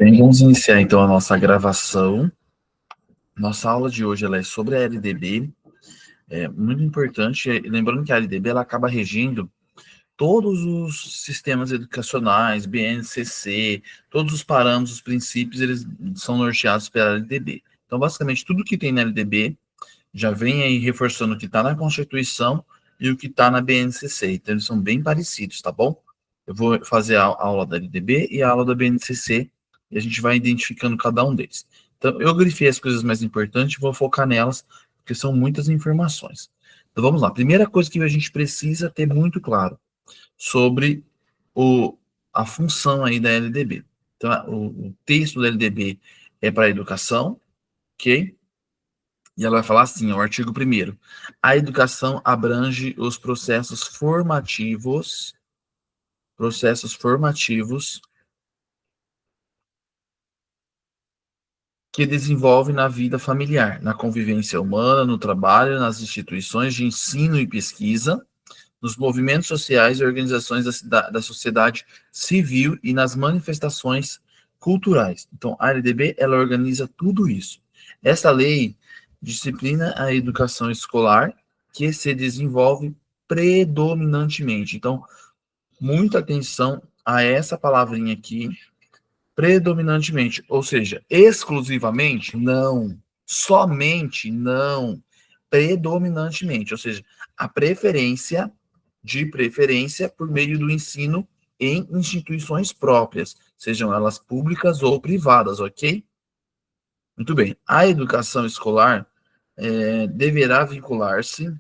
Bem, vamos iniciar então a nossa gravação. Nossa aula de hoje ela é sobre a LDB. É muito importante, lembrando que a LDB ela acaba regindo todos os sistemas educacionais, BNCC, todos os parâmetros, os princípios, eles são norteados pela LDB. Então, basicamente, tudo que tem na LDB já vem aí reforçando o que está na Constituição e o que está na BNCC. Então, eles são bem parecidos, tá bom? Eu vou fazer a aula da LDB e a aula da BNCC e a gente vai identificando cada um deles. Então, eu grifei as coisas mais importantes e vou focar nelas, porque são muitas informações. Então, vamos lá. Primeira coisa que a gente precisa ter muito claro sobre a função aí da LDB. Então, o texto da LDB é para a educação, ok? E ela vai falar assim, o artigo 1º. A educação abrange os processos formativos que desenvolve na vida familiar, na convivência humana, no trabalho, nas instituições de ensino e pesquisa, nos movimentos sociais e organizações da sociedade civil e nas manifestações culturais. Então, a LDB, ela organiza tudo isso. Essa lei disciplina a educação escolar, que se desenvolve predominantemente. Então, muita atenção a essa palavrinha aqui, predominantemente, ou seja, exclusivamente, não, somente, não, predominantemente, ou seja, a preferência por meio do ensino em instituições próprias, sejam elas públicas ou privadas, ok? Muito bem. A educação escolar deverá vincular-se.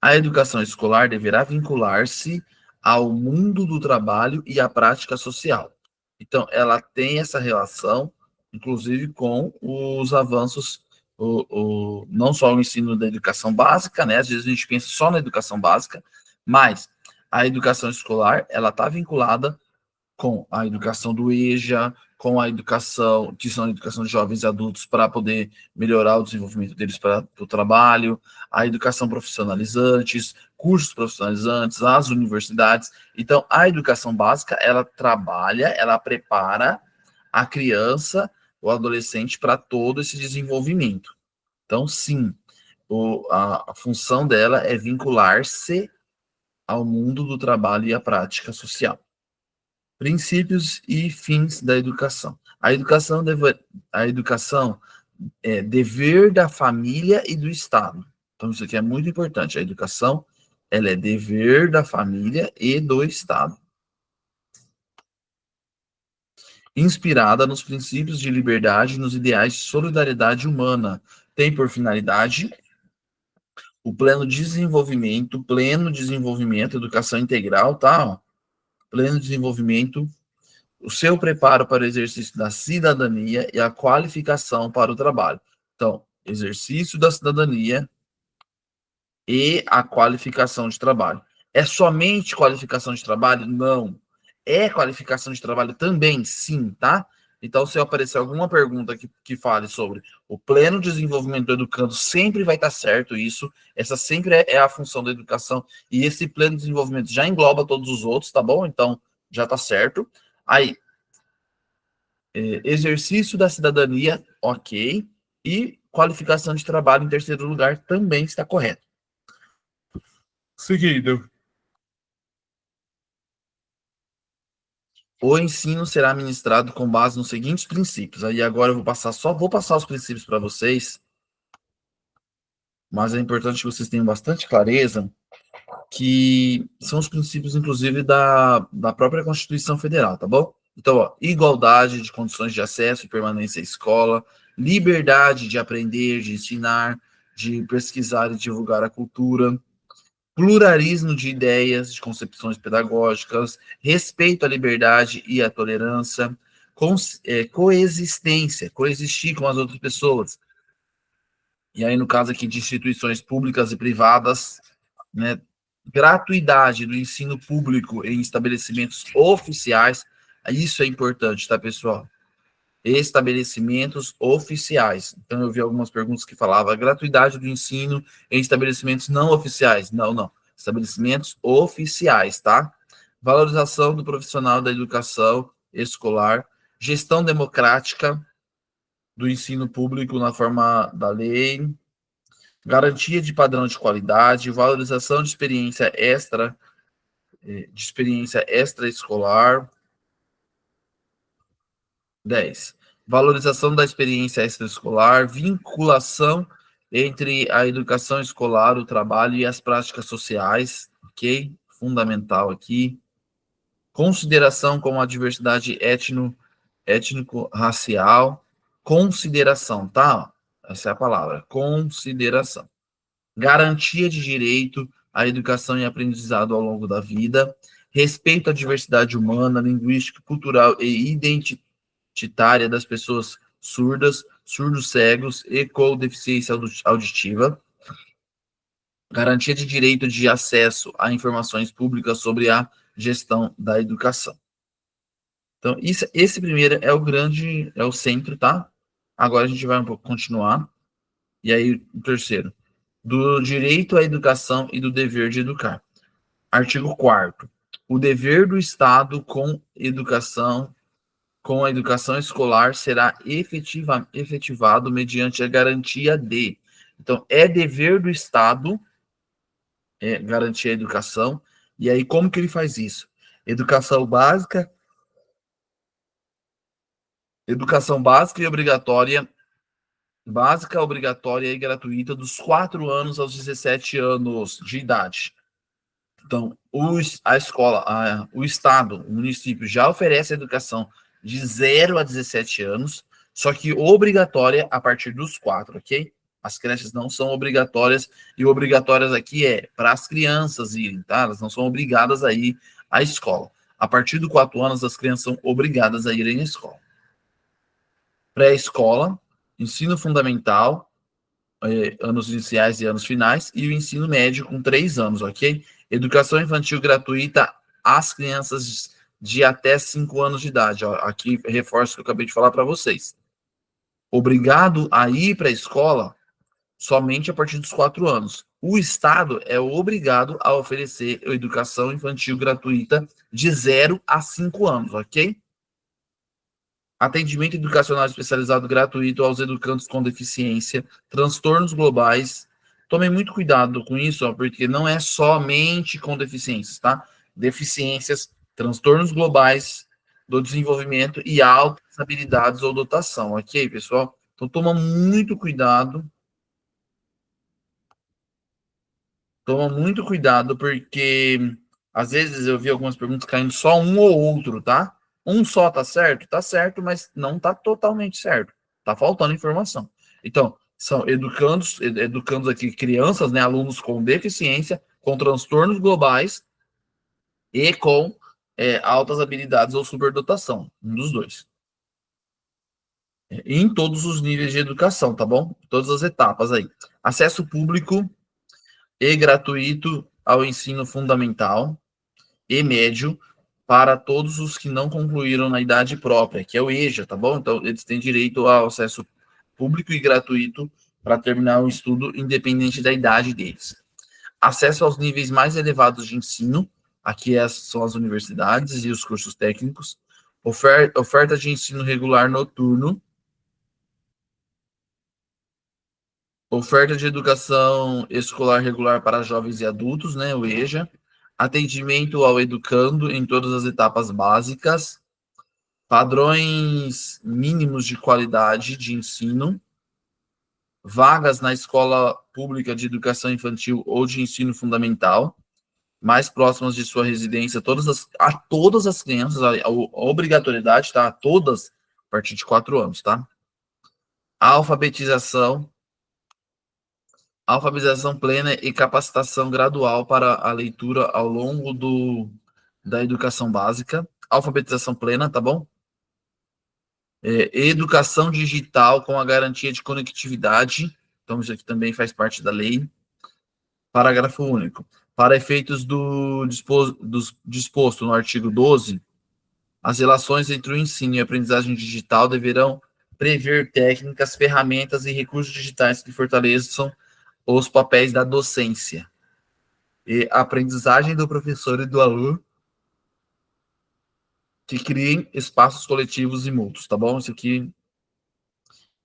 A educação escolar deverá vincular-se ao mundo do trabalho e à prática social. Então, ela tem essa relação, inclusive, com os avanços, não só o ensino da educação básica, né? Às vezes a gente pensa só na educação básica, mas a educação escolar, ela está vinculada com a educação do EJA, com a educação, que são a educação de jovens e adultos para poder melhorar o desenvolvimento deles para o trabalho, a educação profissionalizantes, cursos profissionalizantes, as universidades. Então, a educação básica, ela trabalha, ela prepara a criança, o adolescente para todo esse desenvolvimento. Então, sim, a função dela é vincular-se ao mundo do trabalho e à prática social. Princípios e fins da educação. A educação é dever da família e do Estado. Então, isso aqui é muito importante. A educação, ela é dever da família e do Estado. Inspirada nos princípios de liberdade e nos ideais de solidariedade humana. Tem por finalidade o pleno desenvolvimento, educação integral, tá? Pleno desenvolvimento, o seu preparo para o exercício da cidadania e a qualificação para o trabalho. Então, exercício da cidadania e a qualificação de trabalho. É somente qualificação de trabalho? Não. É qualificação de trabalho também? Sim, tá? Então, se aparecer alguma pergunta que fale sobre o pleno desenvolvimento do educando, sempre vai estar certo isso. Essa sempre é a função da educação. E esse pleno desenvolvimento já engloba todos os outros, tá bom? Então, já está certo. Aí, exercício da cidadania, ok. E qualificação de trabalho, em terceiro lugar, também está correto. Seguido. O ensino será ministrado com base nos seguintes princípios. Aí agora eu vou passar os princípios para vocês, mas é importante que vocês tenham bastante clareza que são os princípios, inclusive, da própria Constituição Federal, tá bom? Então, ó, igualdade de condições de acesso e permanência à escola, liberdade de aprender, de ensinar, de pesquisar e divulgar a cultura, pluralismo de ideias, de concepções pedagógicas, respeito à liberdade e à tolerância, coexistência, coexistir com as outras pessoas. E aí, no caso aqui de instituições públicas e privadas, né, gratuidade do ensino público em estabelecimentos oficiais, isso é importante, tá, pessoal? Estabelecimentos oficiais. Então, eu vi algumas perguntas que falavam gratuidade do ensino em estabelecimentos não oficiais. Não, não. Estabelecimentos oficiais, tá? valorização do profissional da educação escolar, gestão democrática do ensino público na forma da lei, garantia de padrão de qualidade, valorização de experiência extraescolar. 10. Valorização da experiência extraescolar, vinculação entre a educação escolar, o trabalho e as práticas sociais, ok? Fundamental aqui. Consideração com a diversidade étnico-racial. Consideração, tá? Essa é a palavra, consideração. Garantia de direito à educação e aprendizado ao longo da vida. Respeito à diversidade humana, linguística, cultural e identitária das pessoas surdas, surdos cegos e com deficiência auditiva. Garantia de direito de acesso a informações públicas sobre a gestão da educação. Então, esse primeiro é o centro, tá? Agora a gente vai um pouco continuar. E aí, o terceiro, do direito à educação e do dever de educar. Artigo 4º. O dever do Estado com a educação escolar será efetivado mediante a garantia de. Então, é dever do Estado garantir a educação. E aí, como que ele faz isso? Educação básica obrigatória e gratuita dos 4 anos aos 17 anos de idade. Então, a escola, o Estado, o município já oferece educação de 0 a 17 anos, só que obrigatória a partir dos 4, ok? As creches não são obrigatórias, e obrigatórias aqui é para as crianças irem, tá? Elas não são obrigadas a ir à escola. A partir dos 4 anos, as crianças são obrigadas a irem à escola. Pré-escola, ensino fundamental, anos iniciais e anos finais, e o ensino médio com 3 anos, ok? Educação infantil gratuita às crianças de até 5 anos de idade. Ó, aqui reforço o que eu acabei de falar para vocês. Obrigado a ir para a escola somente a partir dos 4 anos. O Estado é obrigado a oferecer educação infantil gratuita de 0 a 5 anos, ok? Atendimento educacional especializado gratuito aos educandos com deficiência, transtornos globais. Tomem muito cuidado com isso, ó, porque não é somente com deficiências, tá? Deficiências, transtornos globais do desenvolvimento e altas habilidades ou dotação, ok, pessoal? Então, toma muito cuidado. Toma muito cuidado, porque às vezes eu vi algumas perguntas caindo só um ou outro, tá? Um só tá certo? Tá certo, mas não tá totalmente certo. Tá faltando informação. Então, são educandos aqui, crianças, né, alunos com deficiência, com transtornos globais e com altas habilidades ou superdotação, um dos dois. Em todos os níveis de educação, tá bom? Todas as etapas aí. Acesso público e gratuito ao ensino fundamental e médio para todos os que não concluíram na idade própria, que é o EJA, tá bom? Então, eles têm direito ao acesso público e gratuito para terminar o estudo, independente da idade deles. Acesso aos níveis mais elevados de ensino, aqui são as universidades e os cursos técnicos. Oferta de ensino regular noturno. Oferta de educação escolar regular para jovens e adultos, né, o EJA. Atendimento ao educando em todas as etapas básicas. Padrões mínimos de qualidade de ensino. Vagas na escola pública de educação infantil ou de ensino fundamental, mais próximas de sua residência, a todas as crianças, a obrigatoriedade, tá? A todas, a partir de 4 anos, tá? Alfabetização plena e capacitação gradual para a leitura ao longo da educação básica. Alfabetização plena, tá bom? Educação digital com a garantia de conectividade. Então, isso aqui também faz parte da lei. Parágrafo único. Para efeitos do disposto no artigo 12, as relações entre o ensino e a aprendizagem digital deverão prever técnicas, ferramentas e recursos digitais que fortaleçam os papéis da docência e a aprendizagem do professor e do aluno que criem espaços coletivos e mútuos, tá bom? Isso aqui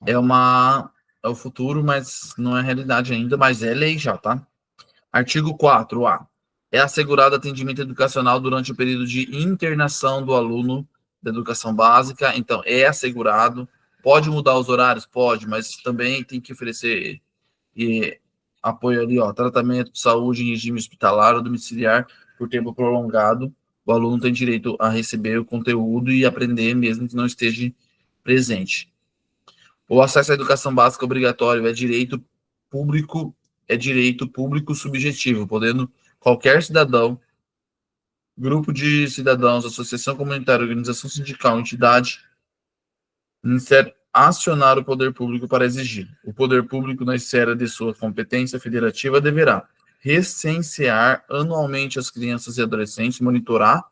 é o futuro, mas não é realidade ainda, mas é lei já, tá? Artigo 4A. É assegurado atendimento educacional durante o período de internação do aluno da educação básica. Então, é assegurado. Pode mudar os horários? Pode, mas também tem que oferecer apoio ali, ó, tratamento de saúde em regime hospitalar ou domiciliar por tempo prolongado. O aluno tem direito a receber o conteúdo e aprender mesmo que não esteja presente. O acesso à educação básica obrigatório é direito público subjetivo, podendo qualquer cidadão, grupo de cidadãos, associação comunitária, organização sindical, entidade, acionar o poder público para exigir. O poder público, na esfera de sua competência federativa, deverá recensear anualmente as crianças e adolescentes, monitorar,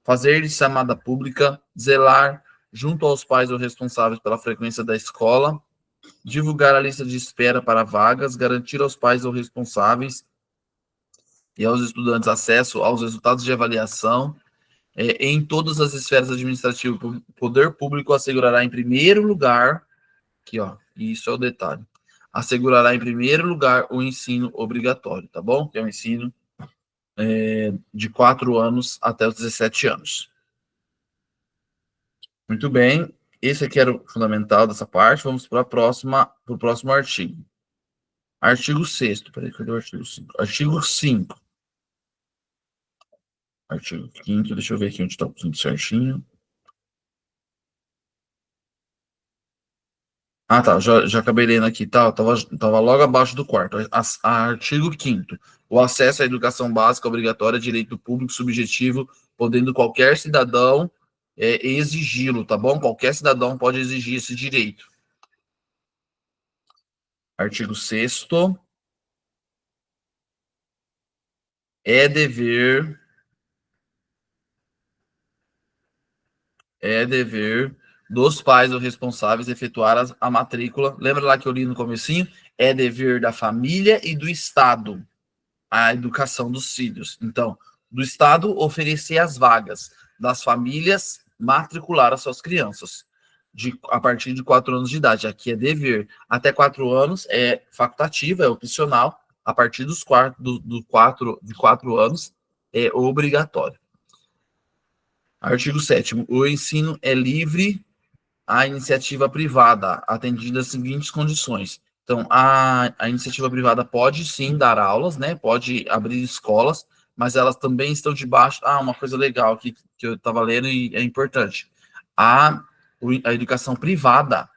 fazer chamada pública, zelar junto aos pais ou responsáveis pela frequência da escola, divulgar a lista de espera para vagas, garantir aos pais ou responsáveis e aos estudantes acesso aos resultados de avaliação em todas as esferas administrativas. O poder público assegurará em primeiro lugar, aqui ó, isso é o detalhe, assegurará em primeiro lugar o ensino obrigatório, tá bom? Que é o ensino de 4 anos até os 17 anos. Muito bem, esse aqui era o fundamental dessa parte, vamos para o próximo artigo. Artigo 6º, peraí, cadê o artigo 5? Artigo 5. Artigo 5º, deixa eu ver aqui onde está tudo certinho. Ah, tá, já acabei lendo aqui, tá, tava logo abaixo do quarto. Artigo 5º. O acesso à educação básica obrigatória é direito público subjetivo, podendo qualquer cidadão exigi-lo, tá bom? Qualquer cidadão pode exigir esse direito. Artigo 6º. É dever dos pais ou responsáveis efetuar a matrícula. Lembra lá que eu li no comecinho? É dever da família e do Estado a educação dos filhos. Então, do Estado oferecer as vagas, das famílias matricular as suas crianças a partir de 4 anos de idade. Aqui é dever. Até 4 anos é facultativo, é opcional. A partir de 4 anos é obrigatório. Artigo 7º. O ensino é livre à iniciativa privada, atendida as seguintes condições. Então, a iniciativa privada pode sim dar aulas, né? Pode abrir escolas, mas elas também estão debaixo. Uma coisa legal aqui que eu estava lendo e é importante. A educação privada,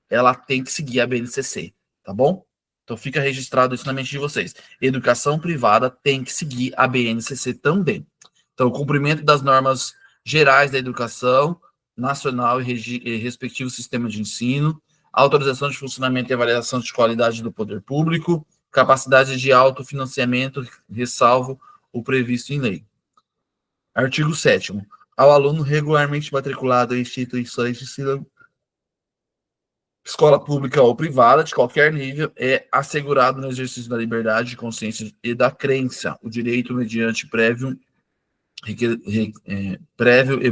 ela tem que seguir a BNCC, tá bom? Então, fica registrado isso na mente de vocês. Educação privada tem que seguir a BNCC também. Então, o cumprimento das normas gerais da educação nacional e respectivo sistema de ensino, autorização de funcionamento e avaliação de qualidade do poder público, capacidade de autofinanciamento, ressalvo o previsto em lei. Artigo 7º. Ao aluno regularmente matriculado em instituições de ensino, escola pública ou privada, de qualquer nível, é assegurado no exercício da liberdade de consciência e da crença o direito mediante prévio e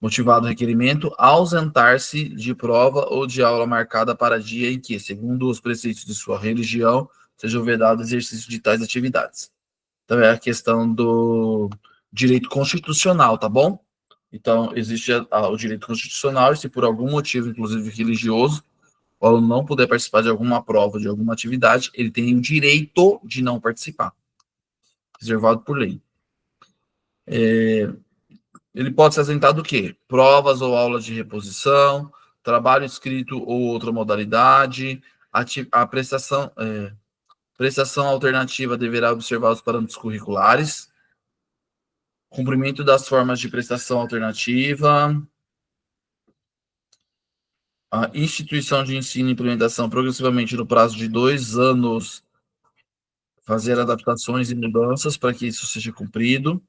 motivado requerimento, ausentar-se de prova ou de aula marcada para dia em que, segundo os preceitos de sua religião, seja vedado o exercício de tais atividades. Então, é a questão do direito constitucional, tá bom? Então, existe o direito constitucional, e se por algum motivo, inclusive religioso, o aluno não puder participar de alguma prova, de alguma atividade, ele tem o direito de não participar, reservado por lei. Ele pode se ausentar do quê? Provas ou aulas de reposição, trabalho escrito ou outra modalidade, a prestação alternativa deverá observar os parâmetros curriculares, cumprimento das formas de prestação alternativa, a instituição de ensino e implementação progressivamente no prazo de 2 anos, fazer adaptações e mudanças para que isso seja cumprido.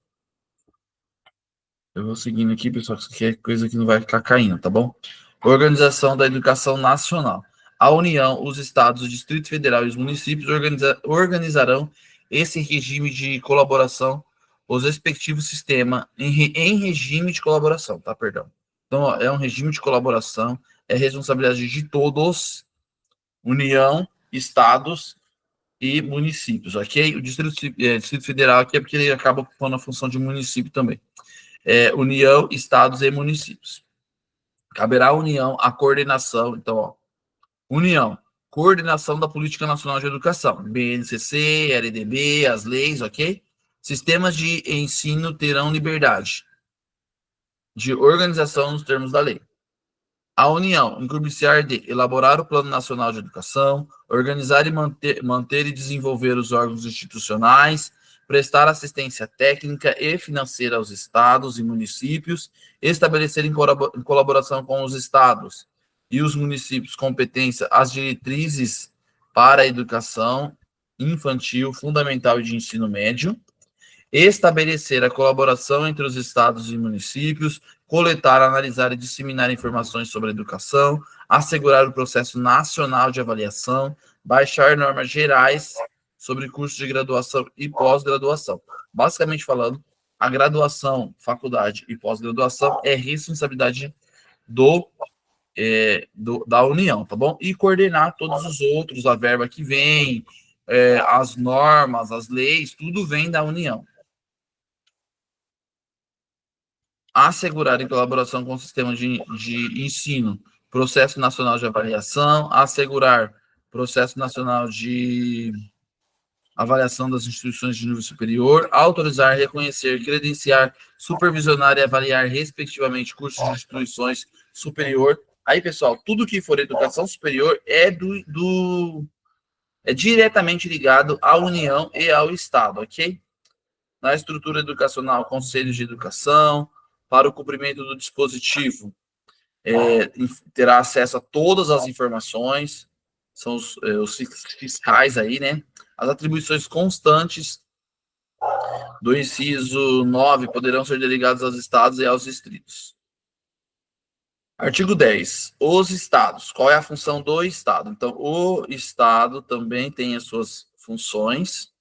Eu vou seguindo aqui, pessoal, que isso aqui é coisa que não vai ficar caindo, tá bom? Organização da Educação Nacional. A União, os Estados, o Distrito Federal e os municípios organizarão esse regime de colaboração os respectivos sistemas em regime de colaboração, tá? Perdão. Então, ó, é um regime de colaboração, é responsabilidade de todos, União, estados e municípios, ok? O Distrito Federal aqui é porque ele acaba ocupando a função de município também. União, estados e municípios. Caberá à União a coordenação, então, ó, União, coordenação da Política Nacional de Educação, BNCC, LDB, as leis, ok? Sistemas de ensino terão liberdade de organização nos termos da lei. A União incumbir de elaborar o Plano Nacional de Educação, organizar e manter e desenvolver os órgãos institucionais, prestar assistência técnica e financeira aos estados e municípios, estabelecer em colaboração com os estados e os municípios competência as diretrizes para a educação infantil, fundamental e de ensino médio, estabelecer a colaboração entre os estados e municípios, coletar, analisar e disseminar informações sobre a educação, assegurar o processo nacional de avaliação, baixar normas gerais sobre cursos de graduação e pós-graduação. Basicamente falando, a graduação, faculdade e pós-graduação é responsabilidade da União, tá bom? E coordenar todos os outros, a verba que vem, as normas, as leis, tudo vem da União. Assegurar em colaboração com o sistema de ensino, processo nacional de avaliação, assegurar processo nacional de avaliação das instituições de nível superior, autorizar, reconhecer, credenciar, supervisionar e avaliar, respectivamente, cursos de instituições superior. Aí, pessoal, tudo que for educação superior é diretamente ligado à União e ao Estado, ok? Na estrutura educacional, conselhos de educação, para o cumprimento do dispositivo, terá acesso a todas as informações, são os fiscais aí, né? As atribuições constantes do inciso 9 poderão ser delegadas aos estados e aos distritos. Artigo 10. Os estados. Qual é a função do estado? Então, o estado também tem as suas funções,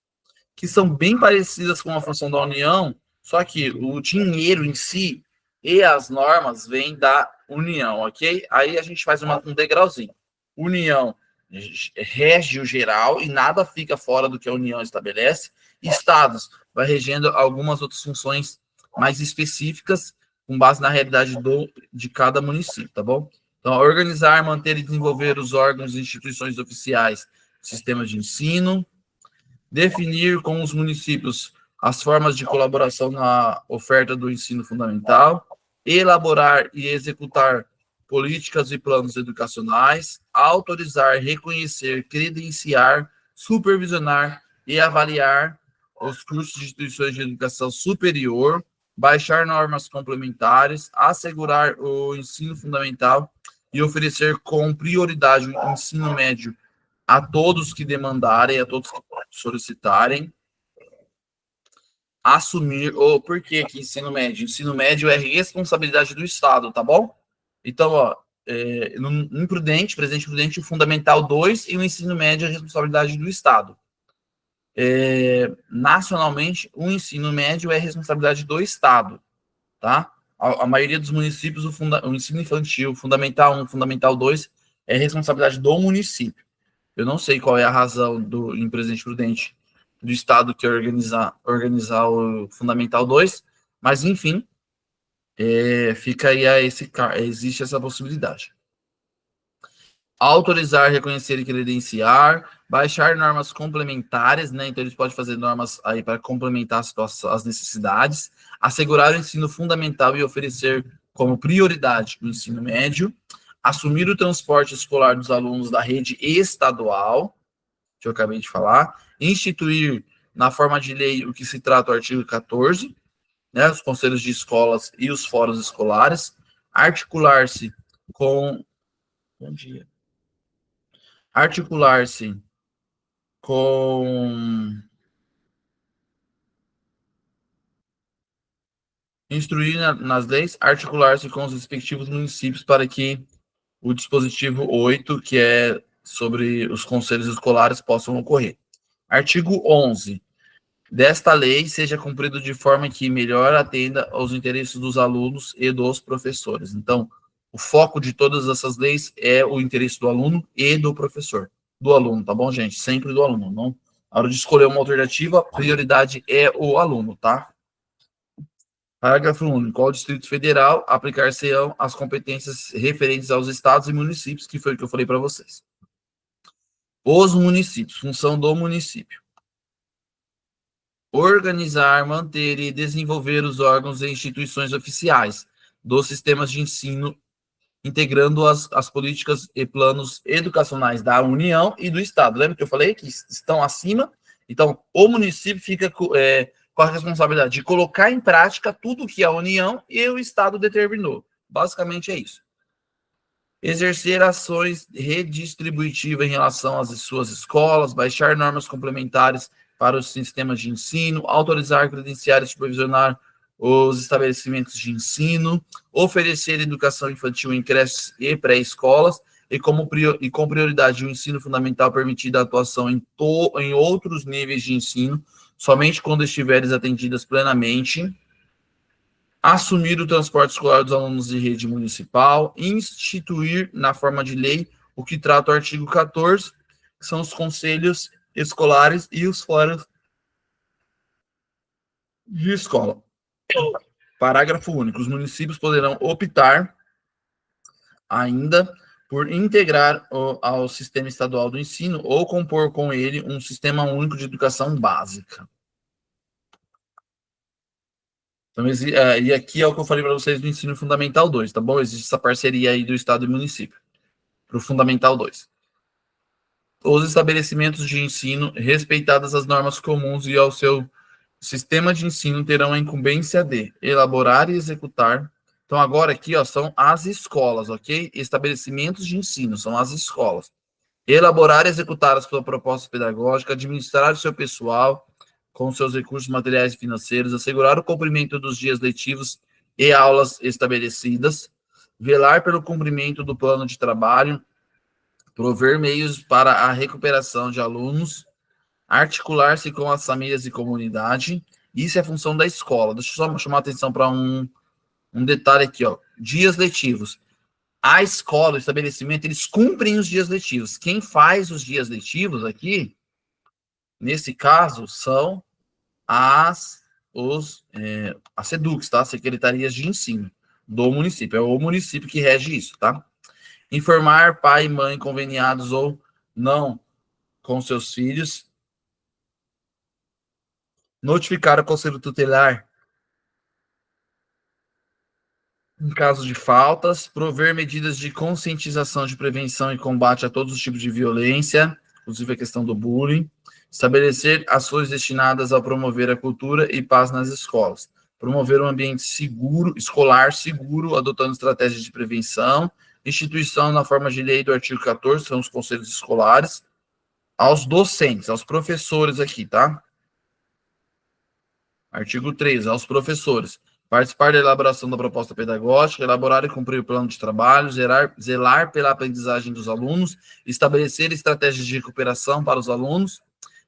que são bem parecidas com a função da União, só que o dinheiro em si e as normas vêm da União, ok? Aí a gente faz um degrauzinho. União rege o geral e nada fica fora do que a União estabelece. Estados vai regendo algumas outras funções mais específicas com base na realidade de cada município, tá bom? Então, organizar, manter e desenvolver os órgãos e instituições oficiais, sistemas de ensino, definir com os municípios as formas de colaboração na oferta do ensino fundamental, elaborar e executar políticas e planos educacionais, autorizar, reconhecer, credenciar, supervisionar e avaliar os cursos de instituições de educação superior, baixar normas complementares, assegurar o ensino fundamental e oferecer com prioridade o ensino médio a todos que demandarem, a todos que solicitarem, assumir, ou por que ensino médio? Ensino médio é responsabilidade do Estado, tá bom? Então, ó, no Prudente, Presidente Prudente, o Fundamental 2 e o ensino médio é responsabilidade do Estado. Nacionalmente, o ensino médio é responsabilidade do Estado, tá? A maioria dos municípios, o ensino infantil, Fundamental 1, Fundamental 2, é responsabilidade do município. Eu não sei qual é a razão em Presidente Prudente do Estado que organizar o Fundamental 2, mas enfim, fica aí existe essa possibilidade. Autorizar, reconhecer e credenciar, baixar normas complementares, né? Então eles podem fazer normas aí para complementar as necessidades, assegurar o ensino fundamental e oferecer como prioridade o ensino médio, assumir o transporte escolar dos alunos da rede estadual, que eu acabei de falar, instituir na forma de lei o que se trata o artigo 14, né, os conselhos de escolas e os fóruns escolares, articular-se com... Bom dia. Articular-se com... Instruir nas leis, articular-se com os respectivos municípios para que o dispositivo 8, que é sobre os conselhos escolares, possam ocorrer. Artigo 11. desta lei seja cumprido de forma que melhor atenda aos interesses dos alunos e dos professores. Então, o foco de todas essas leis é o interesse do aluno e do professor. Do aluno, tá bom, gente? Sempre do aluno. Não, na hora de escolher uma alternativa, a prioridade é o aluno, tá? Parágrafo único. Ao Distrito Federal aplicar-se-ão as competências referentes aos estados e municípios, que foi o que eu falei para vocês. Os municípios, função do município: organizar, manter e desenvolver os órgãos e instituições oficiais dos sistemas de ensino, integrando as políticas e planos educacionais da União e do Estado. Lembra que eu falei que estão acima? Então, o município fica com a responsabilidade de colocar em prática tudo que a União e o Estado determinou. Basicamente é isso. Exercer ações redistributivas em relação às suas escolas, baixar normas complementares para os sistemas de ensino, autorizar, credenciar e supervisionar os estabelecimentos de ensino, oferecer educação infantil em creches e pré-escolas, e com prioridade o ensino fundamental, permitida a atuação em outros níveis de ensino, somente quando estiveres atendidas plenamente. Assumir o transporte escolar dos alunos de rede municipal, instituir na forma de lei o que trata o artigo 14, que são os conselhos escolares e os fóruns de escola. Parágrafo único. Os municípios poderão optar ainda por integrar ao sistema estadual do ensino ou compor com ele um sistema único de educação básica. Então, e aqui é o que eu falei para vocês do ensino fundamental 2, tá bom? Existe essa parceria aí do Estado e município para o fundamental 2. Os estabelecimentos de ensino, respeitadas as normas comuns e ao seu sistema de ensino, terão a incumbência de elaborar e executar. Então, agora aqui, ó, são as escolas, ok? Estabelecimentos de ensino, são as escolas. Elaborar e executar a sua proposta pedagógica, administrar o seu pessoal com seus recursos materiais e financeiros, assegurar o cumprimento dos dias letivos e aulas estabelecidas, velar pelo cumprimento do plano de trabalho, prover meios para a recuperação de alunos, articular-se com as famílias e comunidade. Isso é função da escola. Deixa eu só chamar a atenção para um detalhe aqui, ó. Dias letivos. A escola, o estabelecimento, eles cumprem os dias letivos. Quem faz os dias letivos aqui, nesse caso, são as SEDUCs, tá? Secretarias de Ensino do município. É o município que rege isso, tá? Informar pai e mãe conveniados ou não com seus filhos. Notificar o conselho tutelar em caso de faltas. Prover medidas de conscientização de prevenção e combate a todos os tipos de violência, inclusive a questão do bullying. Estabelecer ações destinadas a promover a cultura e paz nas escolas. Promover um ambiente seguro, escolar seguro, adotando estratégias de prevenção. Instituição na forma de lei do artigo 14, são os conselhos escolares. Aos docentes, aos professores aqui, tá? Artigo 3, aos professores. Participar da elaboração da proposta pedagógica, elaborar e cumprir o plano de trabalho, zelar pela aprendizagem dos alunos, estabelecer estratégias de recuperação para os alunos,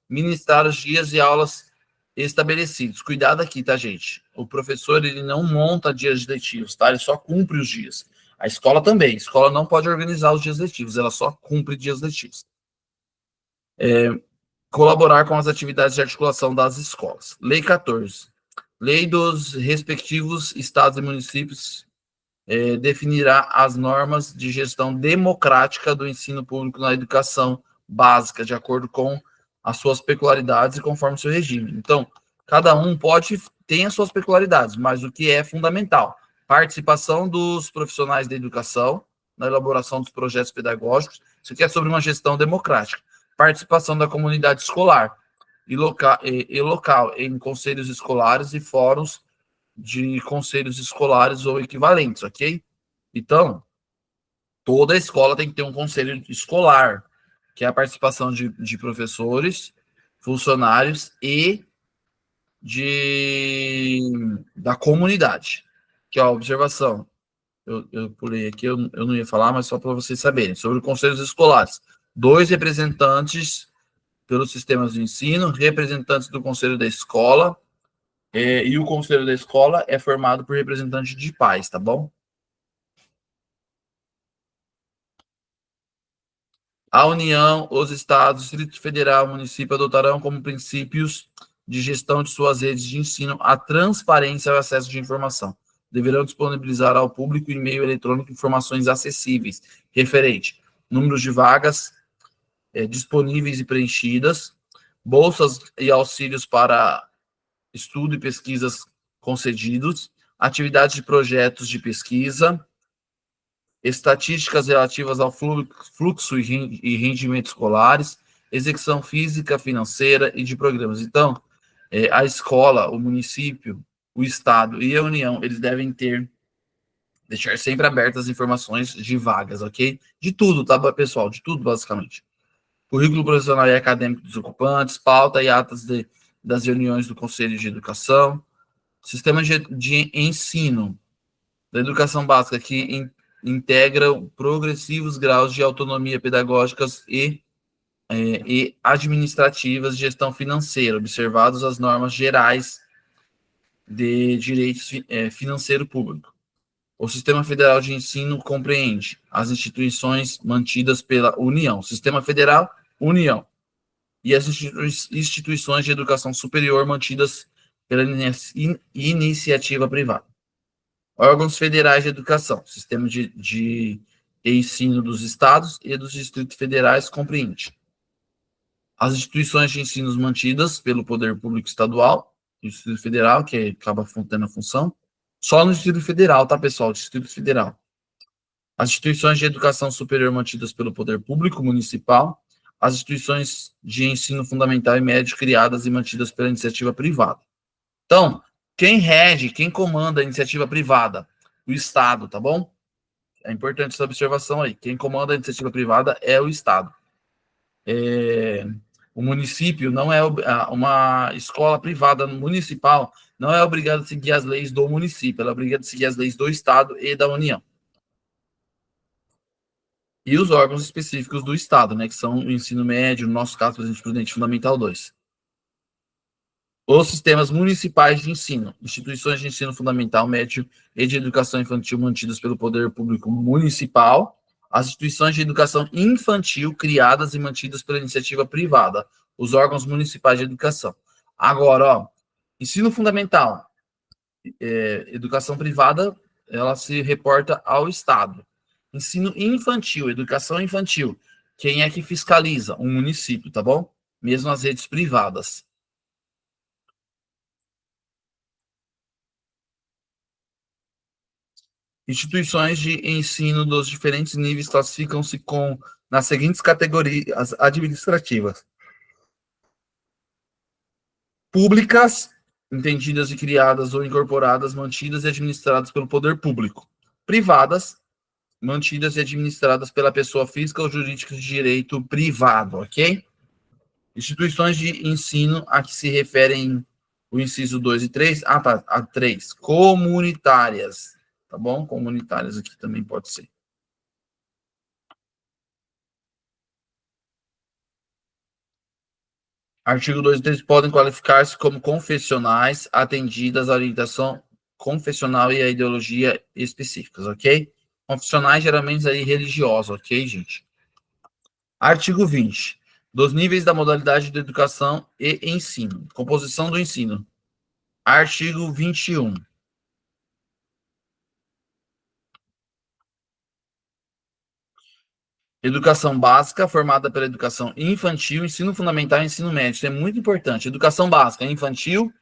ministrar os dias e aulas estabelecidos. Cuidado aqui, tá, gente? O professor, ele não monta dias letivos, tá? Ele só cumpre os dias. A escola também. A escola não pode organizar os dias letivos, ela só cumpre dias letivos. Colaborar com as atividades de articulação das escolas. Lei 14. Lei dos respectivos estados e municípios definirá as normas de gestão democrática do ensino público na educação básica, de acordo com as suas peculiaridades e conforme o seu regime. Então, cada um tem as suas peculiaridades, mas o que é fundamental? Participação dos profissionais da educação na elaboração dos projetos pedagógicos. Isso aqui é sobre uma gestão democrática. Participação da comunidade escolar e local em conselhos escolares e fóruns de conselhos escolares ou equivalentes, ok? Então, toda escola tem que ter um conselho escolar, que é a participação de professores, funcionários e da comunidade. Que ó, observação, eu pulei aqui, eu não ia falar, mas só para vocês saberem, sobre conselhos escolares. 2 representantes pelos sistemas de ensino, representantes do conselho da escola, e o conselho da escola é formado por representantes de pais, tá bom? A União, os estados, o Distrito Federal, o município adotarão como princípios de gestão de suas redes de ensino a transparência e o acesso de informação. Deverão disponibilizar ao público em meio eletrônico informações acessíveis, referente números de vagas disponíveis e preenchidas, bolsas e auxílios para estudo e pesquisas concedidos, atividades de projetos de pesquisa, estatísticas relativas ao fluxo e rendimento escolares, execução física, financeira e de programas. Então, a escola, o município, o estado e a União, eles devem deixar sempre abertas as informações de vagas, ok? De tudo, tá, pessoal? De tudo, basicamente. Currículo profissional e acadêmico dos ocupantes, pauta e atas das reuniões do Conselho de Educação, sistema de ensino da educação básica que integra progressivos graus de autonomia pedagógicas e administrativas de gestão financeira, observados as normas gerais de direito financeiro público. O Sistema Federal de Ensino compreende as instituições mantidas pela União, Sistema Federal, União, e as instituições de educação superior mantidas pela iniciativa privada. Órgãos federais de educação, sistema de ensino dos estados e dos distritos federais compreende as instituições de ensino mantidas pelo poder público estadual, Distrito Federal, que acaba tendo a função, só no Distrito Federal, tá, pessoal? Distrito Federal. As instituições de educação superior mantidas pelo poder público municipal, as instituições de ensino fundamental e médio criadas e mantidas pela iniciativa privada. Então, quem rege, quem comanda a iniciativa privada? O Estado, tá bom? É importante essa observação aí. Quem comanda a iniciativa privada é o Estado. O município não é uma escola privada municipal, não é obrigada a seguir as leis do município, ela é obrigada a seguir as leis do Estado e da União. E os órgãos específicos do Estado, né, que são o ensino médio, no nosso caso, presidente prudente fundamental 2. Os sistemas municipais de ensino, instituições de ensino fundamental, médio e de educação infantil mantidas pelo poder público municipal, as instituições de educação infantil criadas e mantidas pela iniciativa privada, os órgãos municipais de educação. Agora, ó, ensino fundamental, educação privada, ela se reporta ao Estado. Ensino infantil, educação infantil, quem é que fiscaliza? Um município, tá bom? Mesmo as redes privadas. Instituições de ensino dos diferentes níveis classificam-se nas seguintes categorias administrativas: públicas, entendidas e criadas ou incorporadas, mantidas e administradas pelo poder público; privadas, mantidas e administradas pela pessoa física ou jurídica de direito privado, ok? Instituições de ensino a que se referem o inciso 2 e 3, tá, a 3, comunitárias, tá bom? Comunitárias aqui também pode ser. Artigo 2 e 3 podem qualificar-se como confessionais, atendidas à orientação confessional e à ideologia específicas, ok? Confessionais geralmente aí religiosos, ok, gente? Artigo 20. Dos níveis da modalidade de educação e ensino. Composição do ensino. Artigo 21. Educação básica, formada pela educação infantil, ensino fundamental e ensino médio. Isso é muito importante. Educação básica, infantil,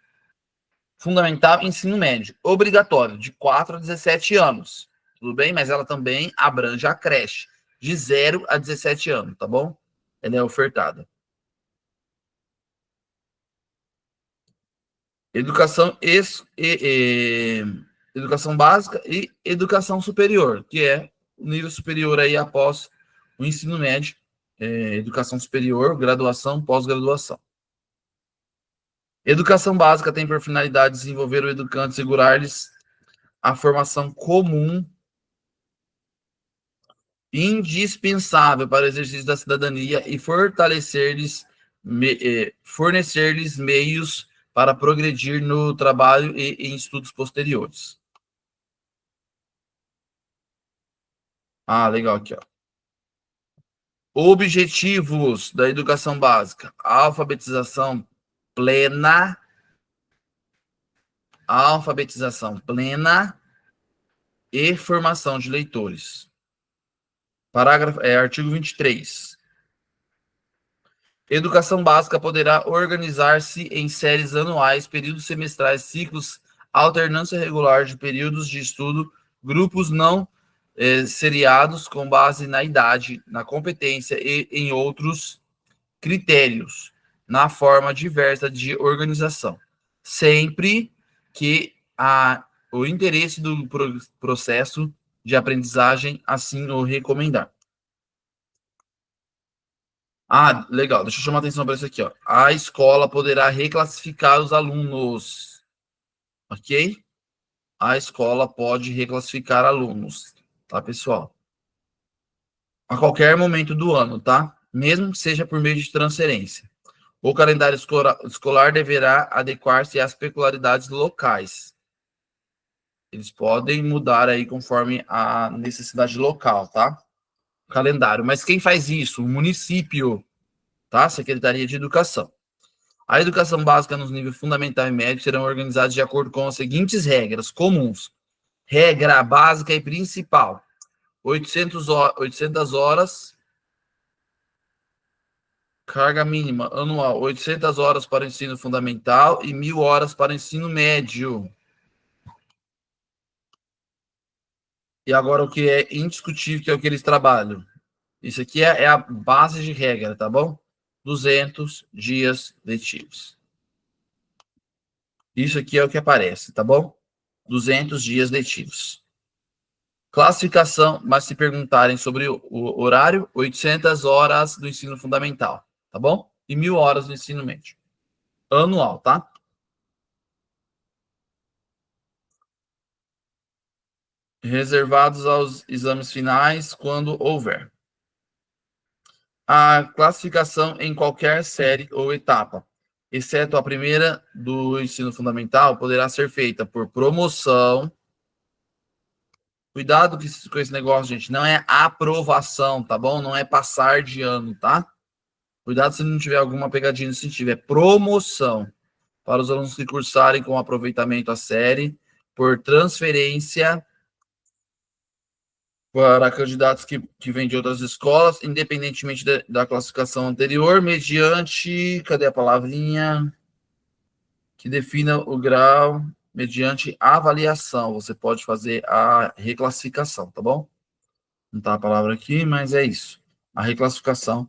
fundamental e ensino médio. Obrigatório, de 4 a 17 anos. Tudo bem? Mas ela também abrange a creche, de 0 a 17 anos, tá bom? Ela é ofertada. Educação, educação básica e educação superior, que é o nível superior aí após o ensino médio, educação superior, graduação, pós-graduação. Educação básica tem por finalidade desenvolver o educante, assegurar-lhes a formação comum indispensável para o exercício da cidadania e fortalecer-lhes fornecer-lhes meios para progredir no trabalho e em estudos posteriores. Ah, legal aqui, ó. Objetivos da educação básica: plena, alfabetização plena e formação de leitores. Artigo 23. Educação básica poderá organizar-se em séries anuais, períodos semestrais, ciclos, alternância regular de períodos de estudo, grupos não seriados com base na idade, na competência e em outros critérios, na forma diversa de organização, sempre que o interesse do processo de aprendizagem assim o recomendar. Ah, legal. Deixa eu chamar a atenção para isso aqui, ó. A escola poderá reclassificar os alunos, ok? A escola pode reclassificar alunos, tá, pessoal? A qualquer momento do ano, tá? Mesmo que seja por meio de transferência. O calendário escolar deverá adequar-se às peculiaridades locais. Eles podem mudar aí conforme a necessidade local, tá? O calendário. Mas quem faz isso? O município, tá? Secretaria de Educação. A educação básica nos níveis fundamental e médio serão organizadas de acordo com as seguintes regras comuns. Regra básica e principal: 800 horas, carga mínima anual, 800 horas para o ensino fundamental e 1.000 horas para o ensino médio. E agora o que é indiscutível, que é o que eles trabalham. Isso aqui é a base de regra, tá bom? 200 dias letivos. Isso aqui é o que aparece, tá bom? 200 dias letivos. Classificação, mas se perguntarem sobre o horário, 800 horas do ensino fundamental, tá bom? E 1.000 horas do ensino médio. Anual, tá? Reservados aos exames finais, quando houver. A classificação em qualquer série ou etapa, exceto a primeira do ensino fundamental, poderá ser feita por promoção. Cuidado com esse negócio, gente. Não é aprovação, tá bom? Não é passar de ano, tá? Cuidado se não tiver alguma pegadinha nesse sentido. É promoção para os alunos que cursarem com aproveitamento a série, por transferência para candidatos que vêm de outras escolas, independentemente da classificação anterior, mediante, cadê a palavrinha? Que defina o grau mediante avaliação. Você pode fazer a reclassificação, tá bom? Não tá a palavra aqui, mas é isso. A reclassificação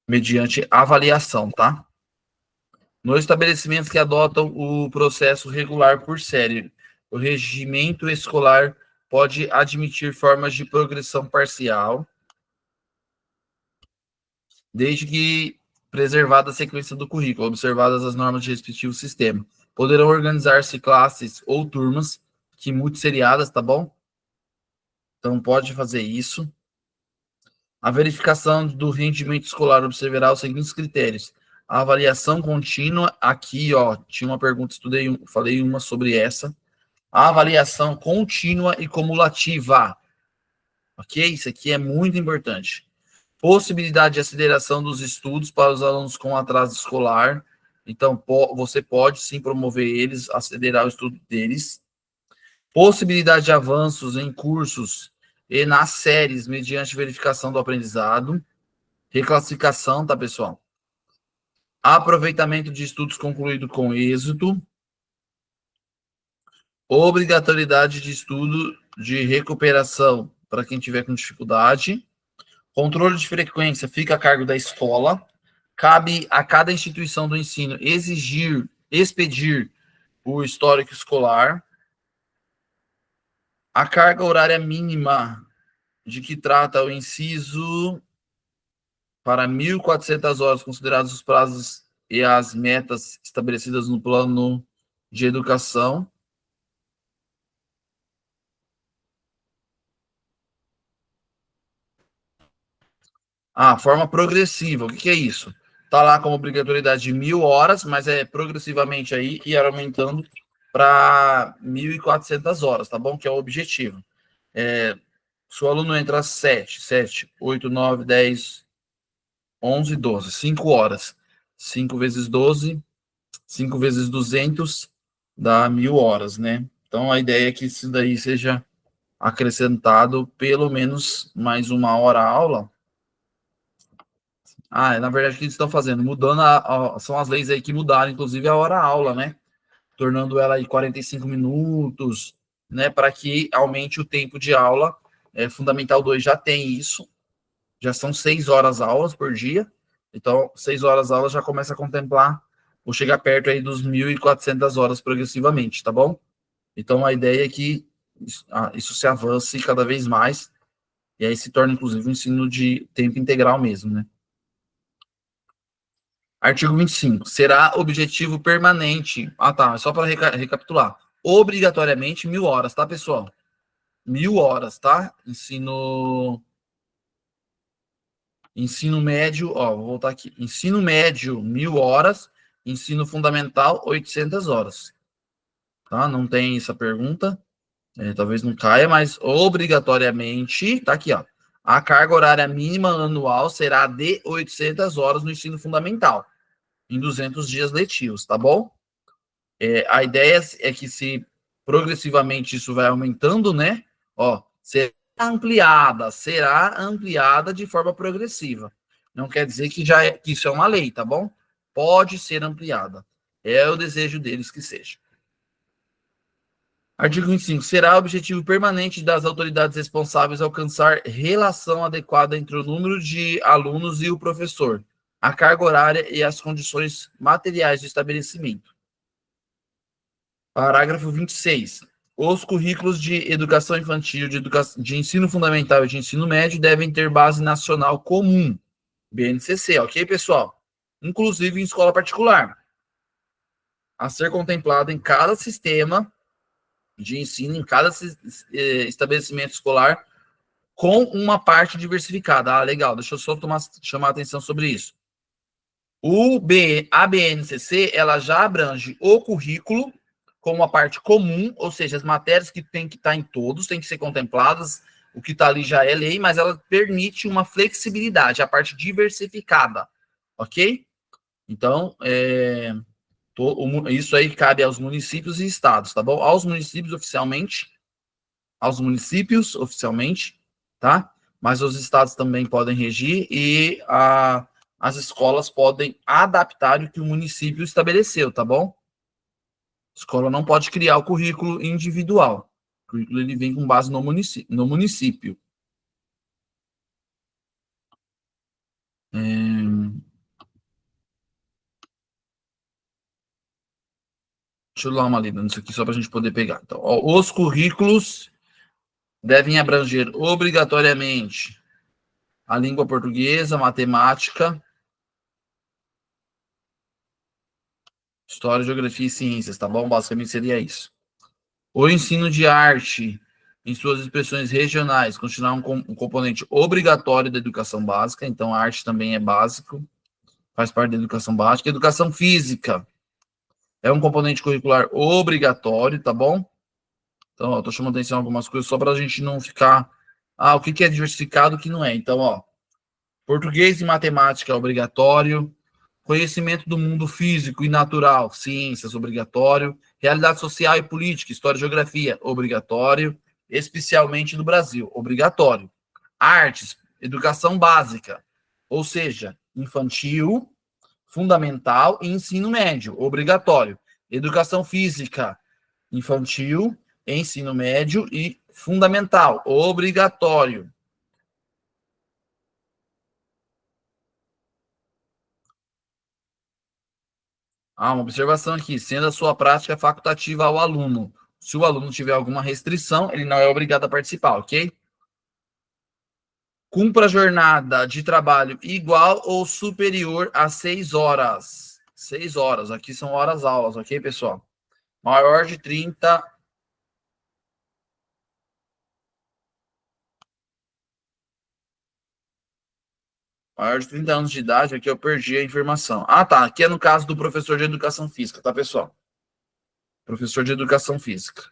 mediante avaliação, tá? Nos estabelecimentos que adotam o processo regular por série, o regimento escolar pode admitir formas de progressão parcial, desde que preservada a sequência do currículo, observadas as normas de respectivo sistema. Poderão organizar-se classes ou turmas que multisseriadas, tá bom? Então pode fazer isso. A verificação do rendimento escolar observará os seguintes critérios: a avaliação contínua, aqui, ó, tinha uma pergunta, falei uma sobre essa. A avaliação contínua e cumulativa, ok? Isso aqui é muito importante. Possibilidade de aceleração dos estudos para os alunos com atraso escolar. Então, você pode sim promover eles, acelerar o estudo deles. Possibilidade de avanços em cursos e nas séries mediante verificação do aprendizado. Reclassificação, tá, pessoal? Aproveitamento de estudos concluído com êxito. Obrigatoriedade de estudo de recuperação para quem tiver com dificuldade. Controle de frequência fica a cargo da escola. Cabe a cada instituição do ensino expedir o histórico escolar. A carga horária mínima de que trata o inciso para 1.400 horas, considerados os prazos e as metas estabelecidas no plano de educação. Forma progressiva. O que é isso? Tá lá como obrigatoriedade de 1.000 horas, mas é progressivamente aí e aumentando para 1.400 horas, tá bom? Que é o objetivo. Se o aluno entra às 7, 8, 9, 10, 11, 12, 5 horas. 5 vezes 12, 5 vezes 200 dá 1.000 horas, né? Então a ideia é que isso daí seja acrescentado pelo menos mais uma hora aula. Na verdade, o que eles estão fazendo? Mudando são as leis aí que mudaram, inclusive a hora aula, né? Tornando ela aí 45 minutos, né? Para que aumente o tempo de aula. Fundamental 2 já tem isso, já são 6 horas aulas por dia. Então, 6 horas aulas já começa a contemplar ou chegar perto aí dos 1.400 horas progressivamente, tá bom? Então, a ideia é que isso se avance cada vez mais e aí se torna, inclusive, um ensino de tempo integral mesmo, né? Artigo 25. Será objetivo permanente. Tá. Só para recapitular. Obrigatoriamente 1.000 horas, tá, pessoal? 1.000 horas, tá? Ensino médio, vou voltar aqui. Ensino médio, 1.000 horas. Ensino fundamental, 800 horas. Tá? Não tem essa pergunta. Talvez não caia, mas obrigatoriamente, tá aqui, ó. A carga horária mínima anual será de 800 horas no ensino fundamental, em 200 dias letivos, tá bom? A ideia é que se progressivamente isso vai aumentando, né? Será ampliada de forma progressiva. Não quer dizer que isso é uma lei, tá bom? Pode ser ampliada. É o desejo deles que seja. Artigo 25. Será objetivo permanente das autoridades responsáveis alcançar relação adequada entre o número de alunos e o professor, a carga horária e as condições materiais do estabelecimento. Parágrafo 26. Os currículos de educação infantil, de ensino fundamental e de ensino médio devem ter base nacional comum, BNCC, ok, pessoal? Inclusive em escola particular, a ser contemplado em cada sistema de ensino, em cada estabelecimento escolar, com uma parte diversificada. Legal, deixa eu só chamar a atenção sobre isso. A BNCC, ela já abrange o currículo como a parte comum, ou seja, as matérias que tem que estar em todos, tem que ser contempladas, o que está ali já é lei, mas ela permite uma flexibilidade, a parte diversificada, ok? Então, isso aí cabe aos municípios e estados, tá bom? Aos municípios oficialmente, tá? Mas os estados também podem regir e as escolas podem adaptar o que o município estabeleceu, tá bom? A escola não pode criar o currículo individual. O currículo ele vem com base no município. Deixa eu dar uma lida nisso aqui só para a gente poder pegar. Então, os currículos devem abranger obrigatoriamente a língua portuguesa, matemática, história, geografia e ciências, tá bom? Basicamente seria isso. O ensino de arte, em suas expressões regionais, continuar um componente obrigatório da educação básica, então a arte também é básico, faz parte da educação básica. Educação física é um componente curricular obrigatório, tá bom? Então, estou chamando atenção a algumas coisas só para a gente não ficar. O que é diversificado, o que não é. Então, português e matemática é obrigatório. Conhecimento do mundo físico e natural, ciências, obrigatório. Realidade social e política, história e geografia, obrigatório. Especialmente no Brasil, obrigatório. Artes, educação básica, ou seja, infantil, fundamental e ensino médio, obrigatório. Educação física, infantil, ensino médio e fundamental, obrigatório. Uma observação aqui, sendo a sua prática facultativa ao aluno. Se o aluno tiver alguma restrição, ele não é obrigado a participar, ok? Cumpra a jornada de trabalho igual ou superior a 6 horas. 6 horas, aqui são horas aulas, ok, pessoal? Maior de 30. Maior de 30 anos de idade, aqui eu perdi a informação. Ah, tá. Aqui é no caso do professor de educação física, tá, pessoal? Professor de educação física.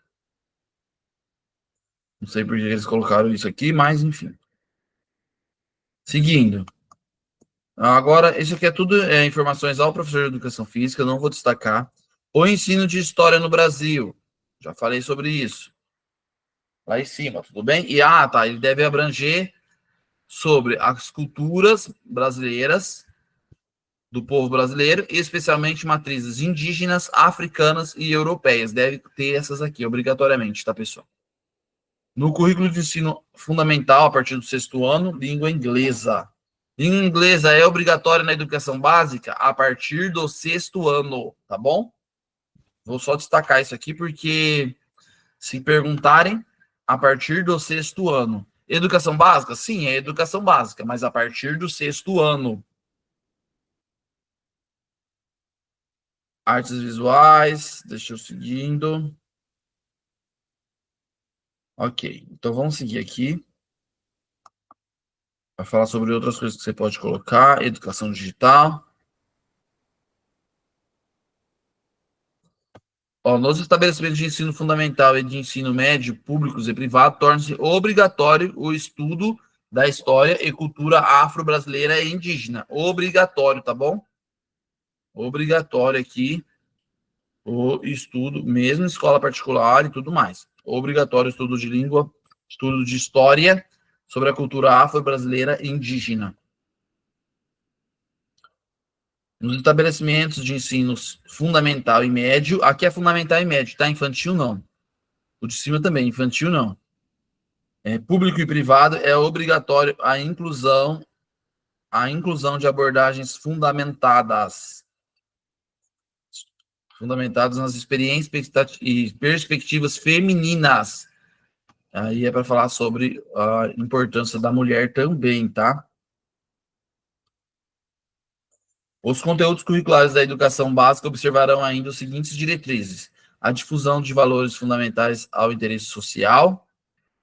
Não sei por que eles colocaram isso aqui, mas enfim. Seguindo. Agora, isso aqui é tudo informações ao professor de educação física, eu não vou destacar. O ensino de história no Brasil. Já falei sobre isso. Lá em cima, tudo bem? E, tá, ele deve abranger sobre as culturas brasileiras, do povo brasileiro, especialmente matrizes indígenas, africanas e europeias. Deve ter essas aqui, obrigatoriamente, tá, pessoal? No currículo de ensino fundamental, a partir do sexto ano, língua inglesa. Língua inglesa é obrigatória na educação básica a partir do sexto ano, tá bom? Vou só destacar isso aqui porque se perguntarem a partir do sexto ano. Educação básica? Sim, é educação básica, mas a partir do sexto ano. Artes visuais, deixa eu seguindo. Ok, então vamos seguir aqui. Vai falar sobre outras coisas que você pode colocar. Educação digital. Nos estabelecimentos de ensino fundamental e de ensino médio, públicos e privados, torna-se obrigatório o estudo da história e cultura afro-brasileira e indígena. Obrigatório, tá bom? Obrigatório aqui o estudo, mesmo em escola particular e tudo mais. Obrigatório o estudo de língua, estudo de história sobre a cultura afro-brasileira e indígena. Nos estabelecimentos de ensino fundamental e médio, aqui é fundamental e médio, tá? Infantil não. O de cima também, infantil não. Público e privado é obrigatório a inclusão de abordagens fundamentadas nas experiências e perspectivas femininas. Aí é para falar sobre a importância da mulher também, tá? Os conteúdos curriculares da educação básica observarão ainda os seguintes diretrizes: a difusão de valores fundamentais ao interesse social,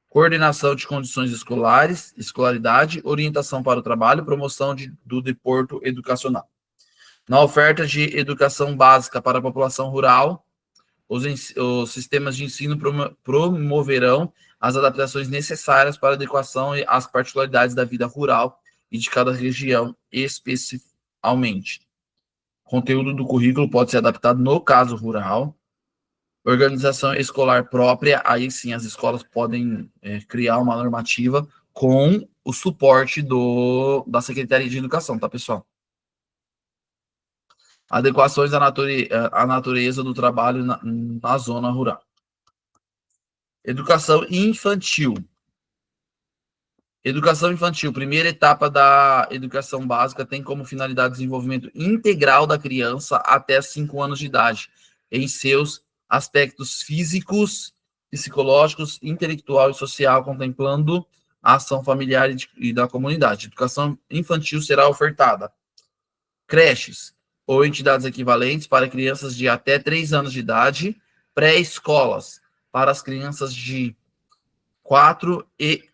coordenação de condições escolares, escolaridade, orientação para o trabalho, promoção do deporto educacional. Na oferta de educação básica para a população rural, os sistemas de ensino promoverão as adaptações necessárias para a adequação às particularidades da vida rural e de cada região especialmente. O conteúdo do currículo pode ser adaptado no caso rural. Organização escolar própria, aí sim as escolas podem criar uma normativa com o suporte da Secretaria de Educação, tá, pessoal? Adequações à natureza do trabalho na zona rural. Educação infantil. Educação infantil, primeira etapa da educação básica, tem como finalidade o desenvolvimento integral da criança até 5 anos de idade, em seus aspectos físicos, psicológicos, intelectual e social, contemplando a ação familiar e da comunidade. Educação infantil será ofertada creches ou entidades equivalentes para crianças de até 3 anos de idade, pré-escolas para as crianças de 4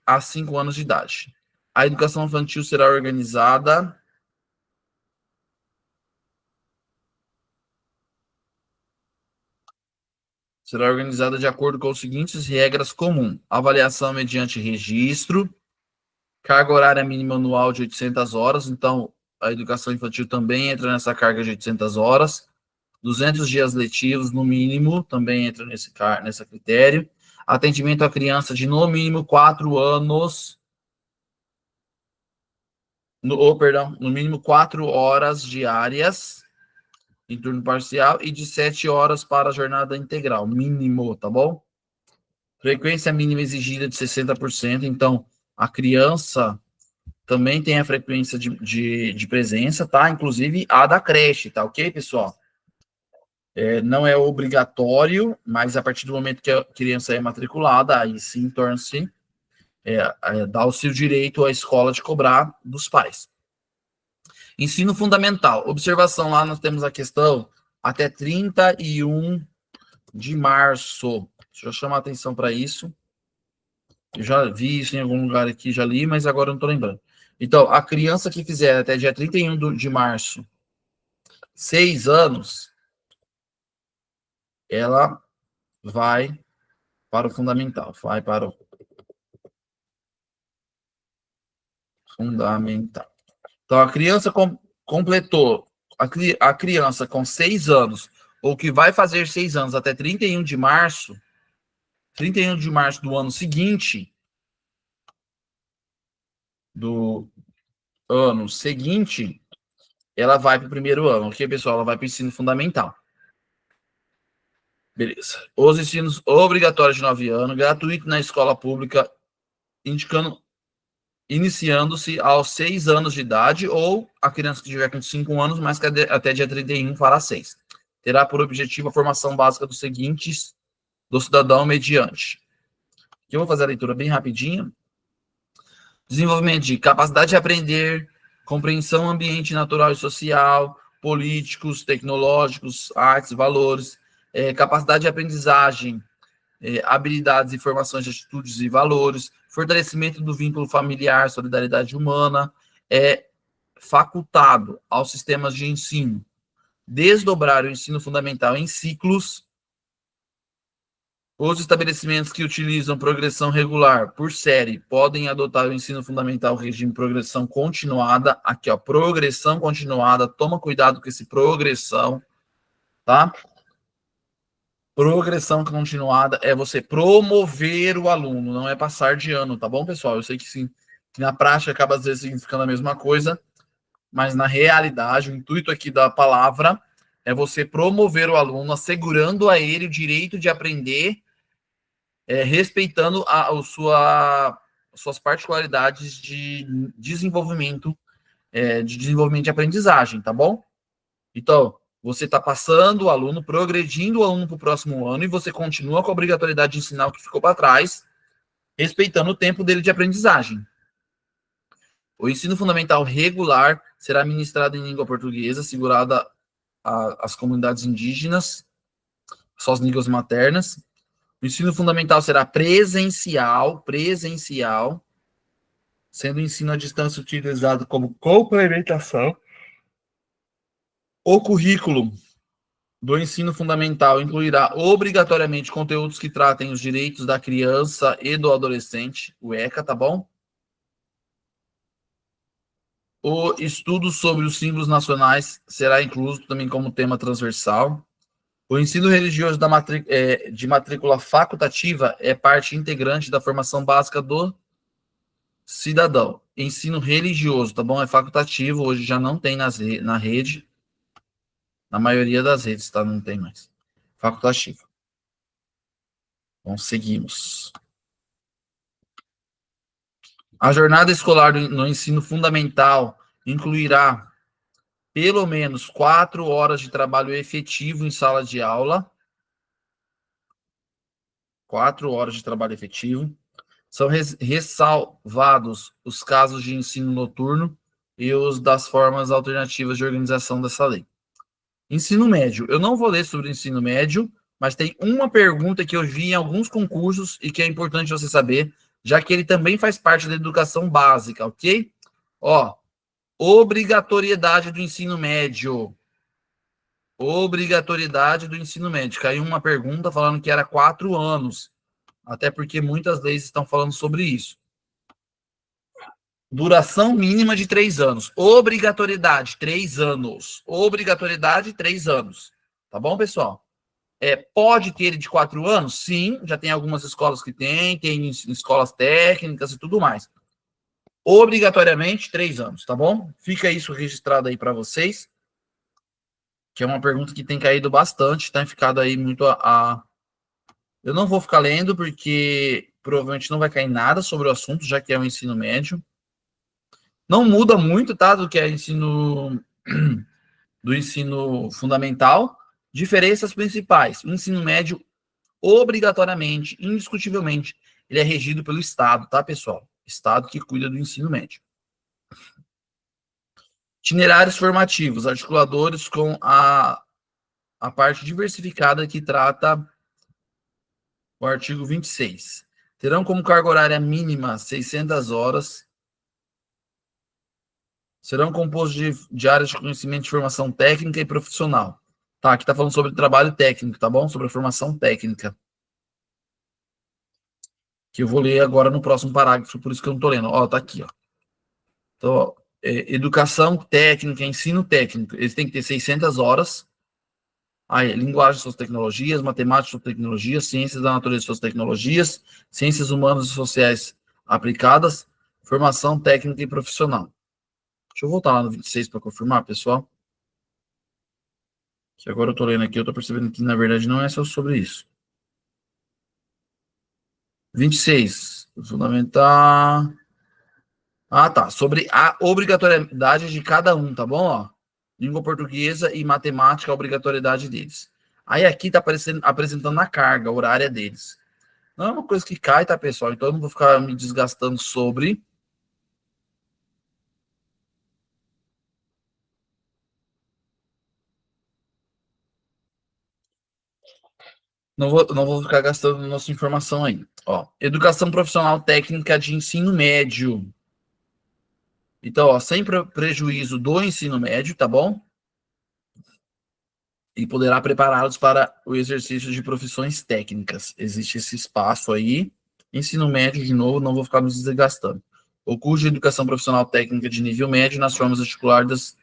a 5 anos de idade. A educação infantil será organizada de acordo com as seguintes regras comuns: avaliação mediante registro, carga horária mínima anual de 800 horas, então a educação infantil também entra nessa carga de 800 horas, 200 dias letivos no mínimo, também entra nesse critério, atendimento à criança de no mínimo 4 anos, no mínimo 4 horas diárias, em turno parcial, e de 7 horas para a jornada integral, mínimo, tá bom? Frequência mínima exigida de 60%, então a criança também tem a frequência de presença, tá? Inclusive a da creche, tá ok, pessoal? Não é obrigatório, mas a partir do momento que a criança é matriculada, aí sim torna-se, dá o seu direito à escola de cobrar dos pais. Ensino fundamental. Observação lá, nós temos a questão até 31 de março. Deixa eu chamar a atenção para isso. Eu já vi isso em algum lugar aqui, já li, mas agora não estou lembrando. Então, a criança que fizer até dia 31 de março, 6 anos, ela vai para o fundamental. Vai para o fundamental. Então, a criança completou, a criança com 6 anos, ou que vai fazer 6 anos até 31 de março do ano seguinte, do ano seguinte, ela vai para o primeiro ano, ok, pessoal? Ela vai para o ensino fundamental. Beleza. Os ensinos obrigatórios de 9 anos, gratuito na escola pública, indicando, iniciando-se aos 6 anos de idade, ou a criança que tiver com 5 anos, mas que até dia 31 fará 6. Terá por objetivo a formação básica dos seguintes do cidadão mediante. Aqui eu vou fazer a leitura bem rapidinho. Desenvolvimento de capacidade de aprender, compreensão ambiente natural e social, políticos, tecnológicos, artes, valores, capacidade de aprendizagem, habilidades, informações, atitudes e valores, fortalecimento do vínculo familiar, solidariedade humana, é facultado aos sistemas de ensino desdobrar o ensino fundamental em ciclos. Os estabelecimentos que utilizam progressão regular por série podem adotar o ensino fundamental regime progressão continuada. Aqui, ó, progressão continuada. Toma cuidado com esse progressão, tá? Progressão continuada é você promover o aluno, não é passar de ano, tá bom, pessoal? Eu sei que sim, que na prática acaba às vezes significando a mesma coisa, mas na realidade, o intuito aqui da palavra é você promover o aluno, assegurando a ele o direito de aprender, respeitando suas particularidades de desenvolvimento, de aprendizagem, tá bom? Então, você está passando o aluno, progredindo o aluno para o próximo ano, e você continua com a obrigatoriedade de ensinar o que ficou para trás, respeitando o tempo dele de aprendizagem. O ensino fundamental regular será ministrado em língua portuguesa, assegurada às comunidades indígenas, suas línguas maternas. O ensino fundamental será presencial, sendo o ensino à distância utilizado como complementação. O currículo do ensino fundamental incluirá obrigatoriamente conteúdos que tratem os direitos da criança e do adolescente, o ECA, tá bom? O estudo sobre os símbolos nacionais será incluso também como tema transversal. O ensino religioso de matrícula facultativa é parte integrante da formação básica do cidadão. Ensino religioso, tá bom? É facultativo, hoje já não tem na rede. Na maioria das redes, tá? Não tem mais. Facultativo. Então, seguimos. A jornada escolar no ensino fundamental incluirá pelo menos 4 horas de trabalho efetivo em sala de aula. 4 horas de trabalho efetivo. São ressalvados os casos de ensino noturno e os das formas alternativas de organização dessa lei. Ensino médio. Eu não vou ler sobre o ensino médio, mas tem uma pergunta que eu vi em alguns concursos e que é importante você saber, já que ele também faz parte da educação básica, ok? Ó, obrigatoriedade do ensino médio. Obrigatoriedade do ensino médio. Caiu uma pergunta falando que era 4 anos, até porque muitas leis estão falando sobre isso. Duração mínima de 3 anos. Obrigatoriedade, 3 anos. Obrigatoriedade, 3 anos. Tá bom, pessoal? Pode ter de 4 anos? Sim, já tem algumas escolas que tem escolas técnicas e tudo mais. Obrigatoriamente, 3 anos, tá bom? Fica isso registrado aí para vocês, que é uma pergunta que tem caído bastante, tem ficado aí muito Eu não vou ficar lendo, porque provavelmente não vai cair nada sobre o assunto, já que é o ensino médio. Não muda muito, tá, do que é do ensino fundamental. Diferenças principais. O ensino médio, obrigatoriamente, indiscutivelmente, ele é regido pelo Estado, tá, pessoal? Estado que cuida do ensino médio. Itinerários formativos, articuladores com a parte diversificada que trata o artigo 26. Terão como carga horária mínima 600 horas. serão compostos de áreas de conhecimento de formação técnica e profissional. Tá, aqui tá falando sobre trabalho técnico, tá bom? Sobre a formação técnica. Que eu vou ler agora no próximo parágrafo, por isso que eu não tô lendo. Ó, tá aqui, ó. Então, ó, educação técnica, ensino técnico, eles têm que ter 600 horas. Aí, linguagem e suas tecnologias, matemática e suas tecnologias, ciências da natureza e suas tecnologias, ciências humanas e sociais aplicadas, formação técnica e profissional. Deixa eu voltar lá no 26 para confirmar, pessoal. Que agora eu tô lendo aqui, eu tô percebendo que, na verdade, não é só sobre isso. 26. Fundamentar. Ah, tá. Sobre a obrigatoriedade de cada um, tá bom? Ó, língua portuguesa e matemática, a obrigatoriedade deles. Aí aqui tá apresentando a carga horária deles. Não é uma coisa que cai, tá, pessoal? Então eu não vou ficar me desgastando sobre. Não vou ficar gastando nossa informação aí. Ó, educação profissional técnica de ensino médio. Então, ó, sem prejuízo do ensino médio, tá bom? E poderá prepará-los para o exercício de profissões técnicas. Existe esse espaço aí. Ensino médio, de novo, não vou ficar me desgastando. O curso de educação profissional técnica de nível médio nas formas articuladas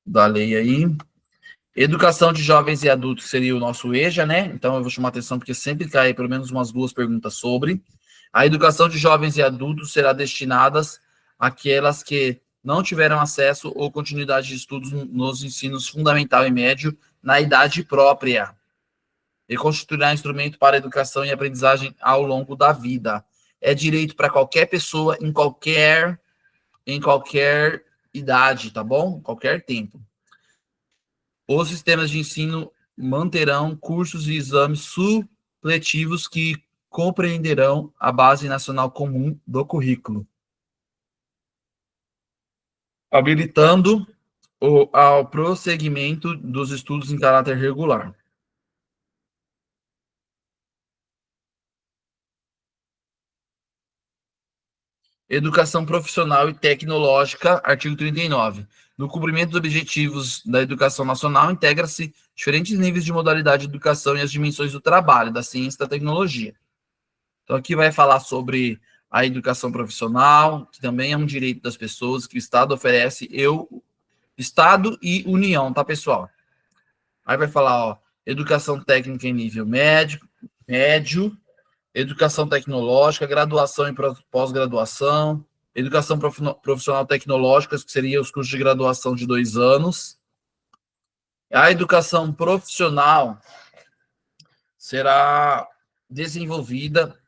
da lei aí. Educação de jovens e adultos seria o nosso EJA, né? Então eu vou chamar atenção porque sempre cai pelo menos umas duas perguntas sobre. A educação de jovens e adultos será destinada àquelas que não tiveram acesso ou continuidade de estudos nos ensinos fundamental e médio na idade própria e constituirá instrumento para educação e aprendizagem ao longo da vida. É direito para qualquer pessoa em qualquer idade, tá bom? Qualquer tempo. Os sistemas de ensino manterão cursos e exames supletivos que compreenderão a base nacional comum do currículo, habilitando ao prosseguimento dos estudos em caráter regular. Educação profissional e tecnológica, artigo 39. No cumprimento dos objetivos da educação nacional, integra-se diferentes níveis de modalidade de educação e as dimensões do trabalho, da ciência e da tecnologia. Então, aqui vai falar sobre a educação profissional, que também é um direito das pessoas, que o Estado oferece, Estado e União, tá, pessoal? Aí vai falar, ó, educação técnica em nível médio, educação tecnológica, graduação e pós-graduação, educação profissional tecnológica, que seria os cursos de graduação de 2 anos. A educação profissional será desenvolvida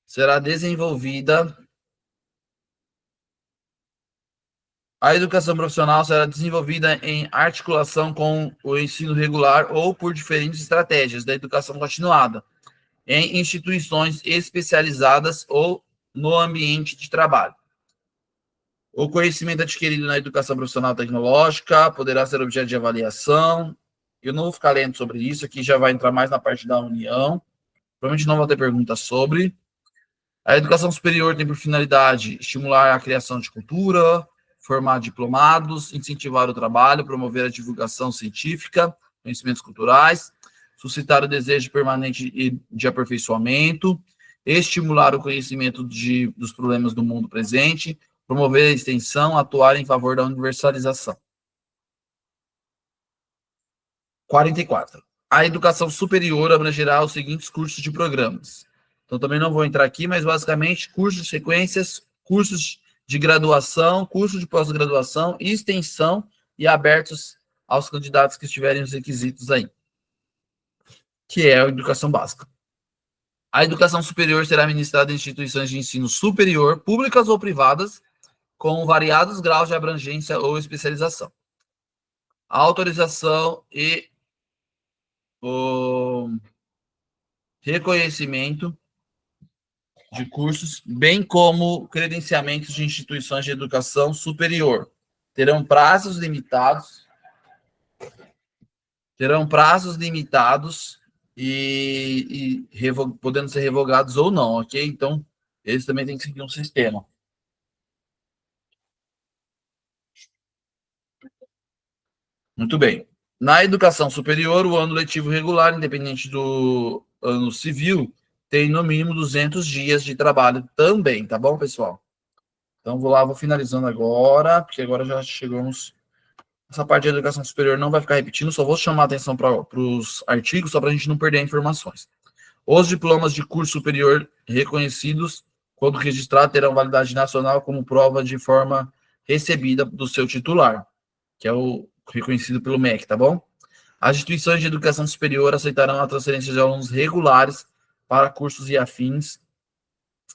será desenvolvida A educação profissional será desenvolvida em articulação com o ensino regular ou por diferentes estratégias da educação continuada, em instituições especializadas ou no ambiente de trabalho. O conhecimento adquirido na educação profissional tecnológica poderá ser objeto de avaliação. Eu não vou ficar lendo sobre isso, aqui já vai entrar mais na parte da União. Provavelmente não vou ter perguntas sobre. A educação superior tem por finalidade estimular a criação de cultura, formar diplomados, incentivar o trabalho, promover a divulgação científica, conhecimentos culturais, suscitar o desejo permanente de aperfeiçoamento, estimular o conhecimento dos problemas do mundo presente, promover a extensão, atuar em favor da universalização. 44. A educação superior abrangerá os seguintes cursos de programas. Então, também não vou entrar aqui, mas basicamente cursos de sequências, cursos de graduação, curso de pós-graduação, extensão e abertos aos candidatos que tiverem os requisitos aí, que é a educação básica. A educação superior será ministrada em instituições de ensino superior, públicas ou privadas, com variados graus de abrangência ou especialização. A autorização e o reconhecimento de cursos, bem como credenciamentos de instituições de educação superior. Terão prazos limitados e podendo ser revogados ou não, ok? Então, Eles também têm que seguir um sistema. Muito bem. Na educação superior, o ano letivo regular, independente do ano civil, tem no mínimo 200 dias de trabalho também, tá bom, pessoal? Então, vou lá, vou finalizando agora, porque agora já chegamos. Essa parte de educação superior não vai ficar repetindo, só vou chamar a atenção para os artigos, só para a gente não perder informações. Os diplomas de curso superior reconhecidos, quando registrados, terão validade nacional como prova de forma recebida do seu titular, que é o reconhecido pelo MEC, tá bom? As instituições de educação superior aceitarão a transferência de alunos regulares para cursos e afins.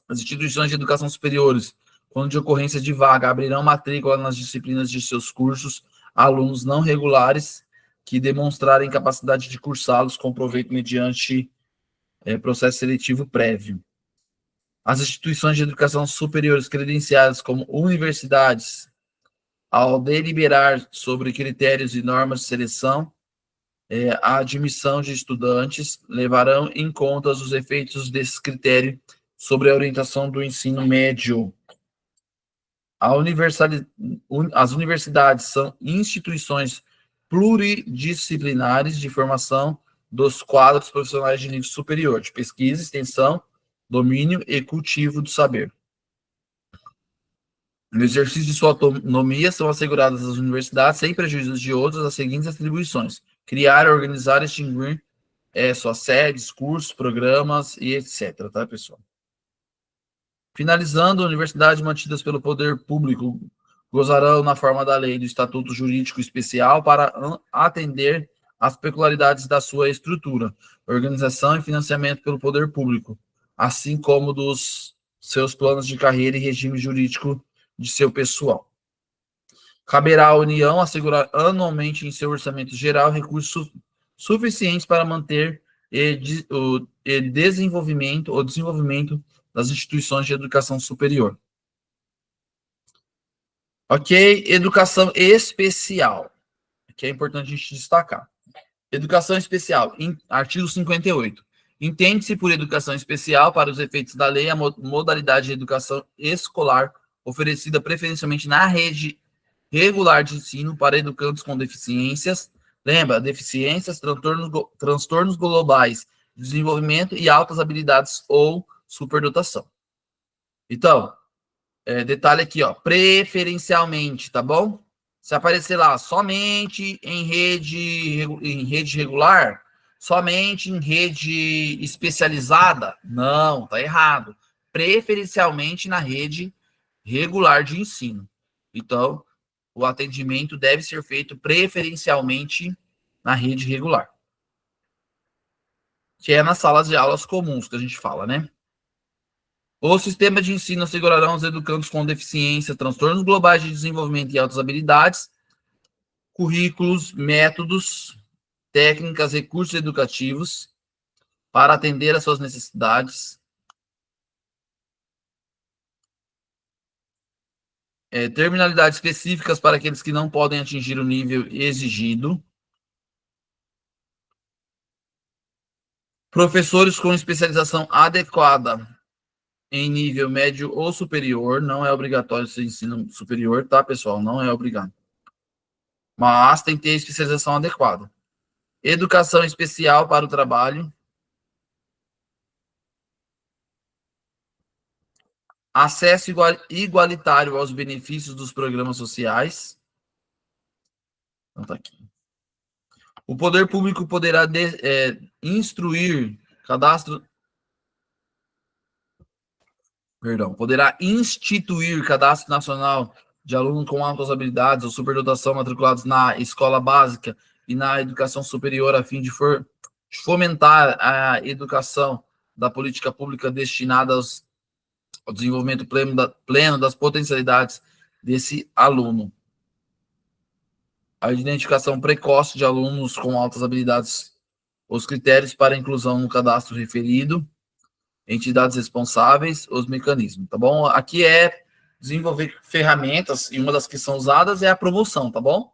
As instituições de educação superiores, quando de ocorrência de vaga, abrirão matrícula nas disciplinas de seus cursos a alunos não regulares que demonstrarem capacidade de cursá-los com proveito mediante processo seletivo prévio. As instituições de educação superiores credenciadas como universidades, ao deliberar sobre critérios e normas de seleção, a admissão de estudantes, levarão em conta os efeitos desse critério sobre a orientação do ensino médio. As universidades são instituições pluridisciplinares de formação dos quadros profissionais de nível superior, de pesquisa, extensão, domínio e cultivo do saber. No exercício de sua autonomia, são asseguradas às universidades, sem prejuízo de outras, as seguintes atribuições: criar, organizar e extinguir suas sedes, cursos, programas e etc. Tá, pessoal? Finalizando, universidades mantidas pelo poder público gozarão, na forma da lei, do estatuto jurídico especial para atender às peculiaridades da sua estrutura, organização e financiamento pelo poder público, assim como dos seus planos de carreira e regime jurídico de seu pessoal. Caberá à União assegurar anualmente em seu orçamento geral recursos suficientes para manter o desenvolvimento das instituições de educação superior. Ok? Educação especial, que é importante a gente destacar. Educação especial, artigo 58. Entende-se por educação especial, para os efeitos da lei, a modalidade de educação escolar oferecida preferencialmente na rede regular de ensino para educandos com deficiências. Lembra, deficiências, transtornos globais, desenvolvimento e altas habilidades ou superdotação. Então, detalhe aqui, ó, preferencialmente, tá bom? Se aparecer lá somente em rede regular, somente em rede especializada, não, tá errado. Preferencialmente na rede regular de ensino. Então, o atendimento deve ser feito preferencialmente na rede regular, que é nas salas de aulas comuns que a gente fala, né? O sistema de ensino assegurará aos educandos com deficiência, transtornos globais de desenvolvimento e altas habilidades, currículos, métodos, técnicas, recursos educativos para atender às suas necessidades, terminalidades específicas para aqueles que não podem atingir o nível exigido, professores com especialização adequada em nível médio ou superior, não é obrigatório ser ensino superior, tá, pessoal? Não é obrigado. Mas tem que ter especialização adequada. Educação especial para o trabalho. Acesso igualitário aos benefícios dos programas sociais. Então, tá aqui. O poder público poderá instruir cadastro. Perdão, poderá instituir cadastro nacional de alunos com altas habilidades ou superdotação matriculados na escola básica e na educação superior, a fim de fomentar a educação da política pública destinada ao desenvolvimento pleno das potencialidades desse aluno. A identificação precoce de alunos com altas habilidades, os critérios para a inclusão no cadastro referido, entidades responsáveis, os mecanismos, tá bom? Aqui é desenvolver ferramentas, e uma das que são usadas é a promoção, tá bom?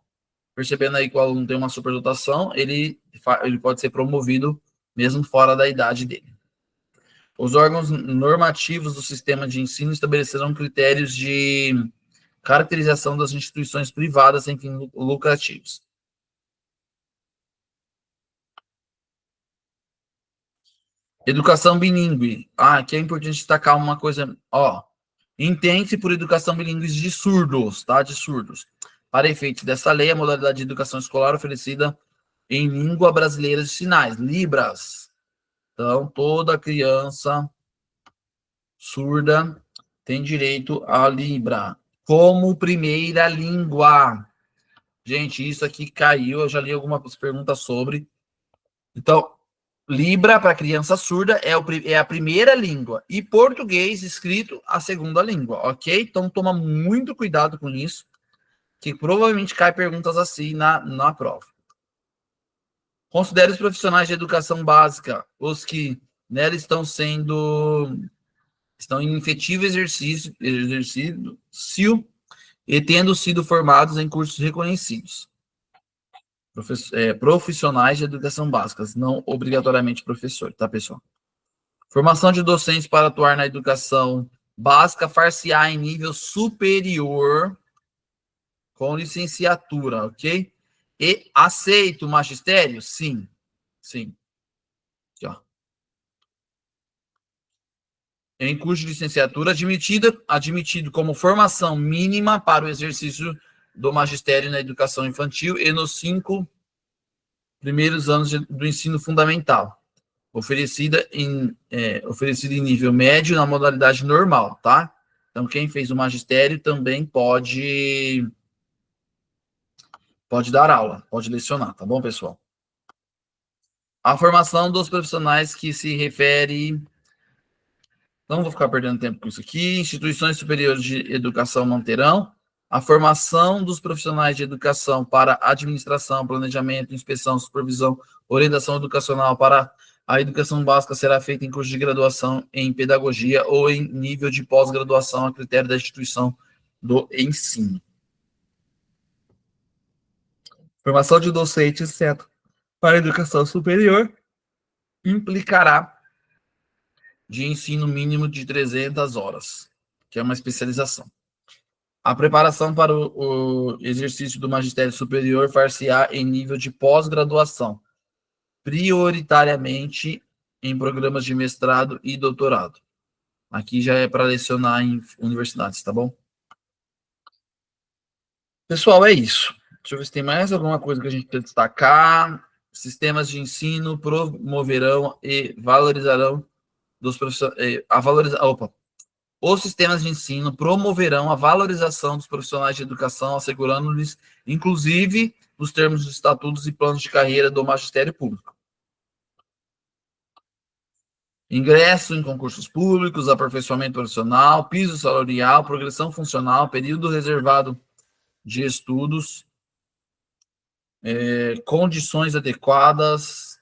Percebendo aí que o aluno tem uma superdotação, ele pode ser promovido mesmo fora da idade dele. Os órgãos normativos do sistema de ensino estabelecerão critérios de caracterização das instituições privadas sem fins lucrativos. Educação bilíngue. Aqui é importante destacar uma coisa, entende-se por educação bilíngue de surdos, tá? De surdos. Para efeitos dessa lei, a modalidade de educação escolar oferecida em língua brasileira de sinais, Libras. Então, toda criança surda tem direito à Libra como primeira língua. Gente, isso aqui caiu, eu já li algumas perguntas sobre. Então, Libra para criança surda é a primeira língua e português escrito a segunda língua, ok? Então, toma muito cuidado com isso, que provavelmente cai perguntas assim na prova. Considere os profissionais de educação básica, os que nela estão em efetivo exercício e tendo sido formados em cursos reconhecidos. Profissionais de educação básica, não obrigatoriamente professor, tá, pessoal? Formação de docentes para atuar na educação básica far-se-á em nível superior com licenciatura, ok? E aceito o magistério? Sim. Sim. Aqui, ó. Em curso de licenciatura, admitido como formação mínima para o exercício do magistério na educação infantil e nos 5 primeiros anos do ensino fundamental. Oferecida em nível médio na modalidade normal, tá? Então, quem fez o magistério também pode dar aula, pode lecionar, tá bom, pessoal? A formação dos profissionais que se refere... Não vou ficar perdendo tempo com isso aqui. Instituições superiores de educação não terão. A formação dos profissionais de educação para administração, planejamento, inspeção, supervisão, orientação educacional para a educação básica será feita em curso de graduação em pedagogia ou em nível de pós-graduação a critério da instituição do ensino. Formação de docentes, certo, para a educação superior implicará de ensino mínimo de 300 horas, que é uma especialização. A preparação para o exercício do magistério superior far-se-á em nível de pós-graduação, prioritariamente em programas de mestrado e doutorado. Aqui já é para lecionar em universidades, tá bom? Pessoal, é isso. Deixa eu ver se tem mais alguma coisa que a gente tem que destacar. Sistemas de ensino promoverão e valorizarão dos profissionais. Os sistemas de ensino promoverão a valorização dos profissionais de educação, assegurando-lhes, inclusive, nos termos dos estatutos e planos de carreira do magistério público. Ingresso em concursos públicos, aperfeiçoamento profissional, piso salarial, progressão funcional, período reservado de estudos, condições adequadas,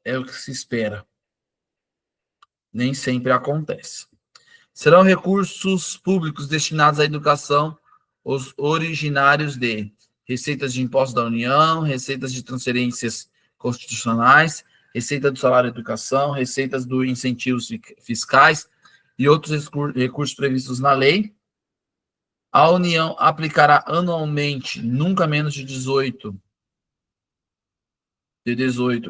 é o que se espera. Nem sempre acontece. Serão recursos públicos destinados à educação os originários de receitas de impostos da União, receitas de transferências constitucionais, receita do salário da educação, receitas dos incentivos fiscais e outros recursos previstos na lei. A União aplicará anualmente, nunca menos de 18,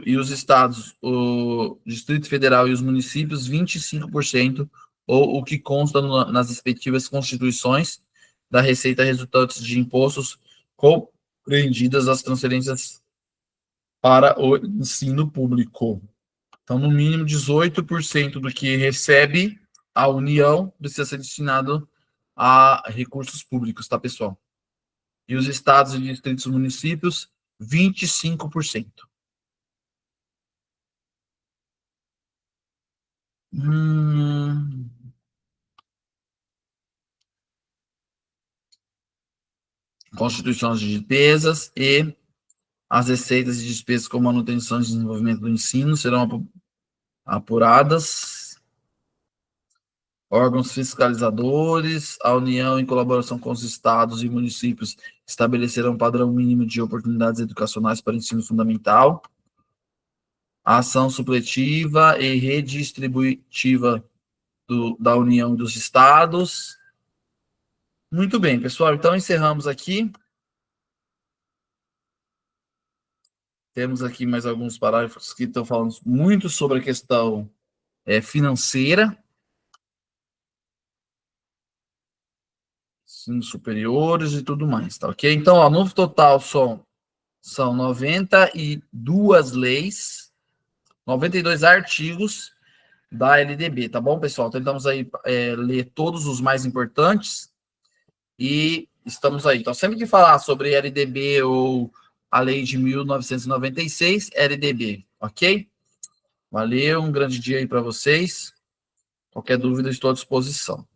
e os estados, o Distrito Federal e os municípios, 25%, ou o que consta nas respectivas constituições da receita resultantes de impostos compreendidas as transferências para o ensino público. Então, no mínimo, 18% do que recebe a União precisa ser destinado a recursos públicos, tá, pessoal? E os estados e distritos e municípios, 25%. Constituição de despesas e as receitas e despesas com manutenção e desenvolvimento do ensino serão apuradas. Órgãos fiscalizadores, a União, em colaboração com os estados e municípios, estabelecerão um padrão mínimo de oportunidades educacionais para o ensino fundamental. ação supletiva e redistributiva da União dos Estados. Muito bem, pessoal, então encerramos aqui. Temos aqui mais alguns parágrafos que estão falando muito sobre a questão financeira, ensinos superiores e tudo mais, tá ok? Então, ó, no total são 92 leis, 92 artigos da LDB, tá bom, pessoal? Tentamos aí ler todos os mais importantes e estamos aí. Então, sempre que falar sobre LDB ou a lei de 1996, LDB, ok? Valeu, um grande dia aí para vocês. Qualquer dúvida, estou à disposição.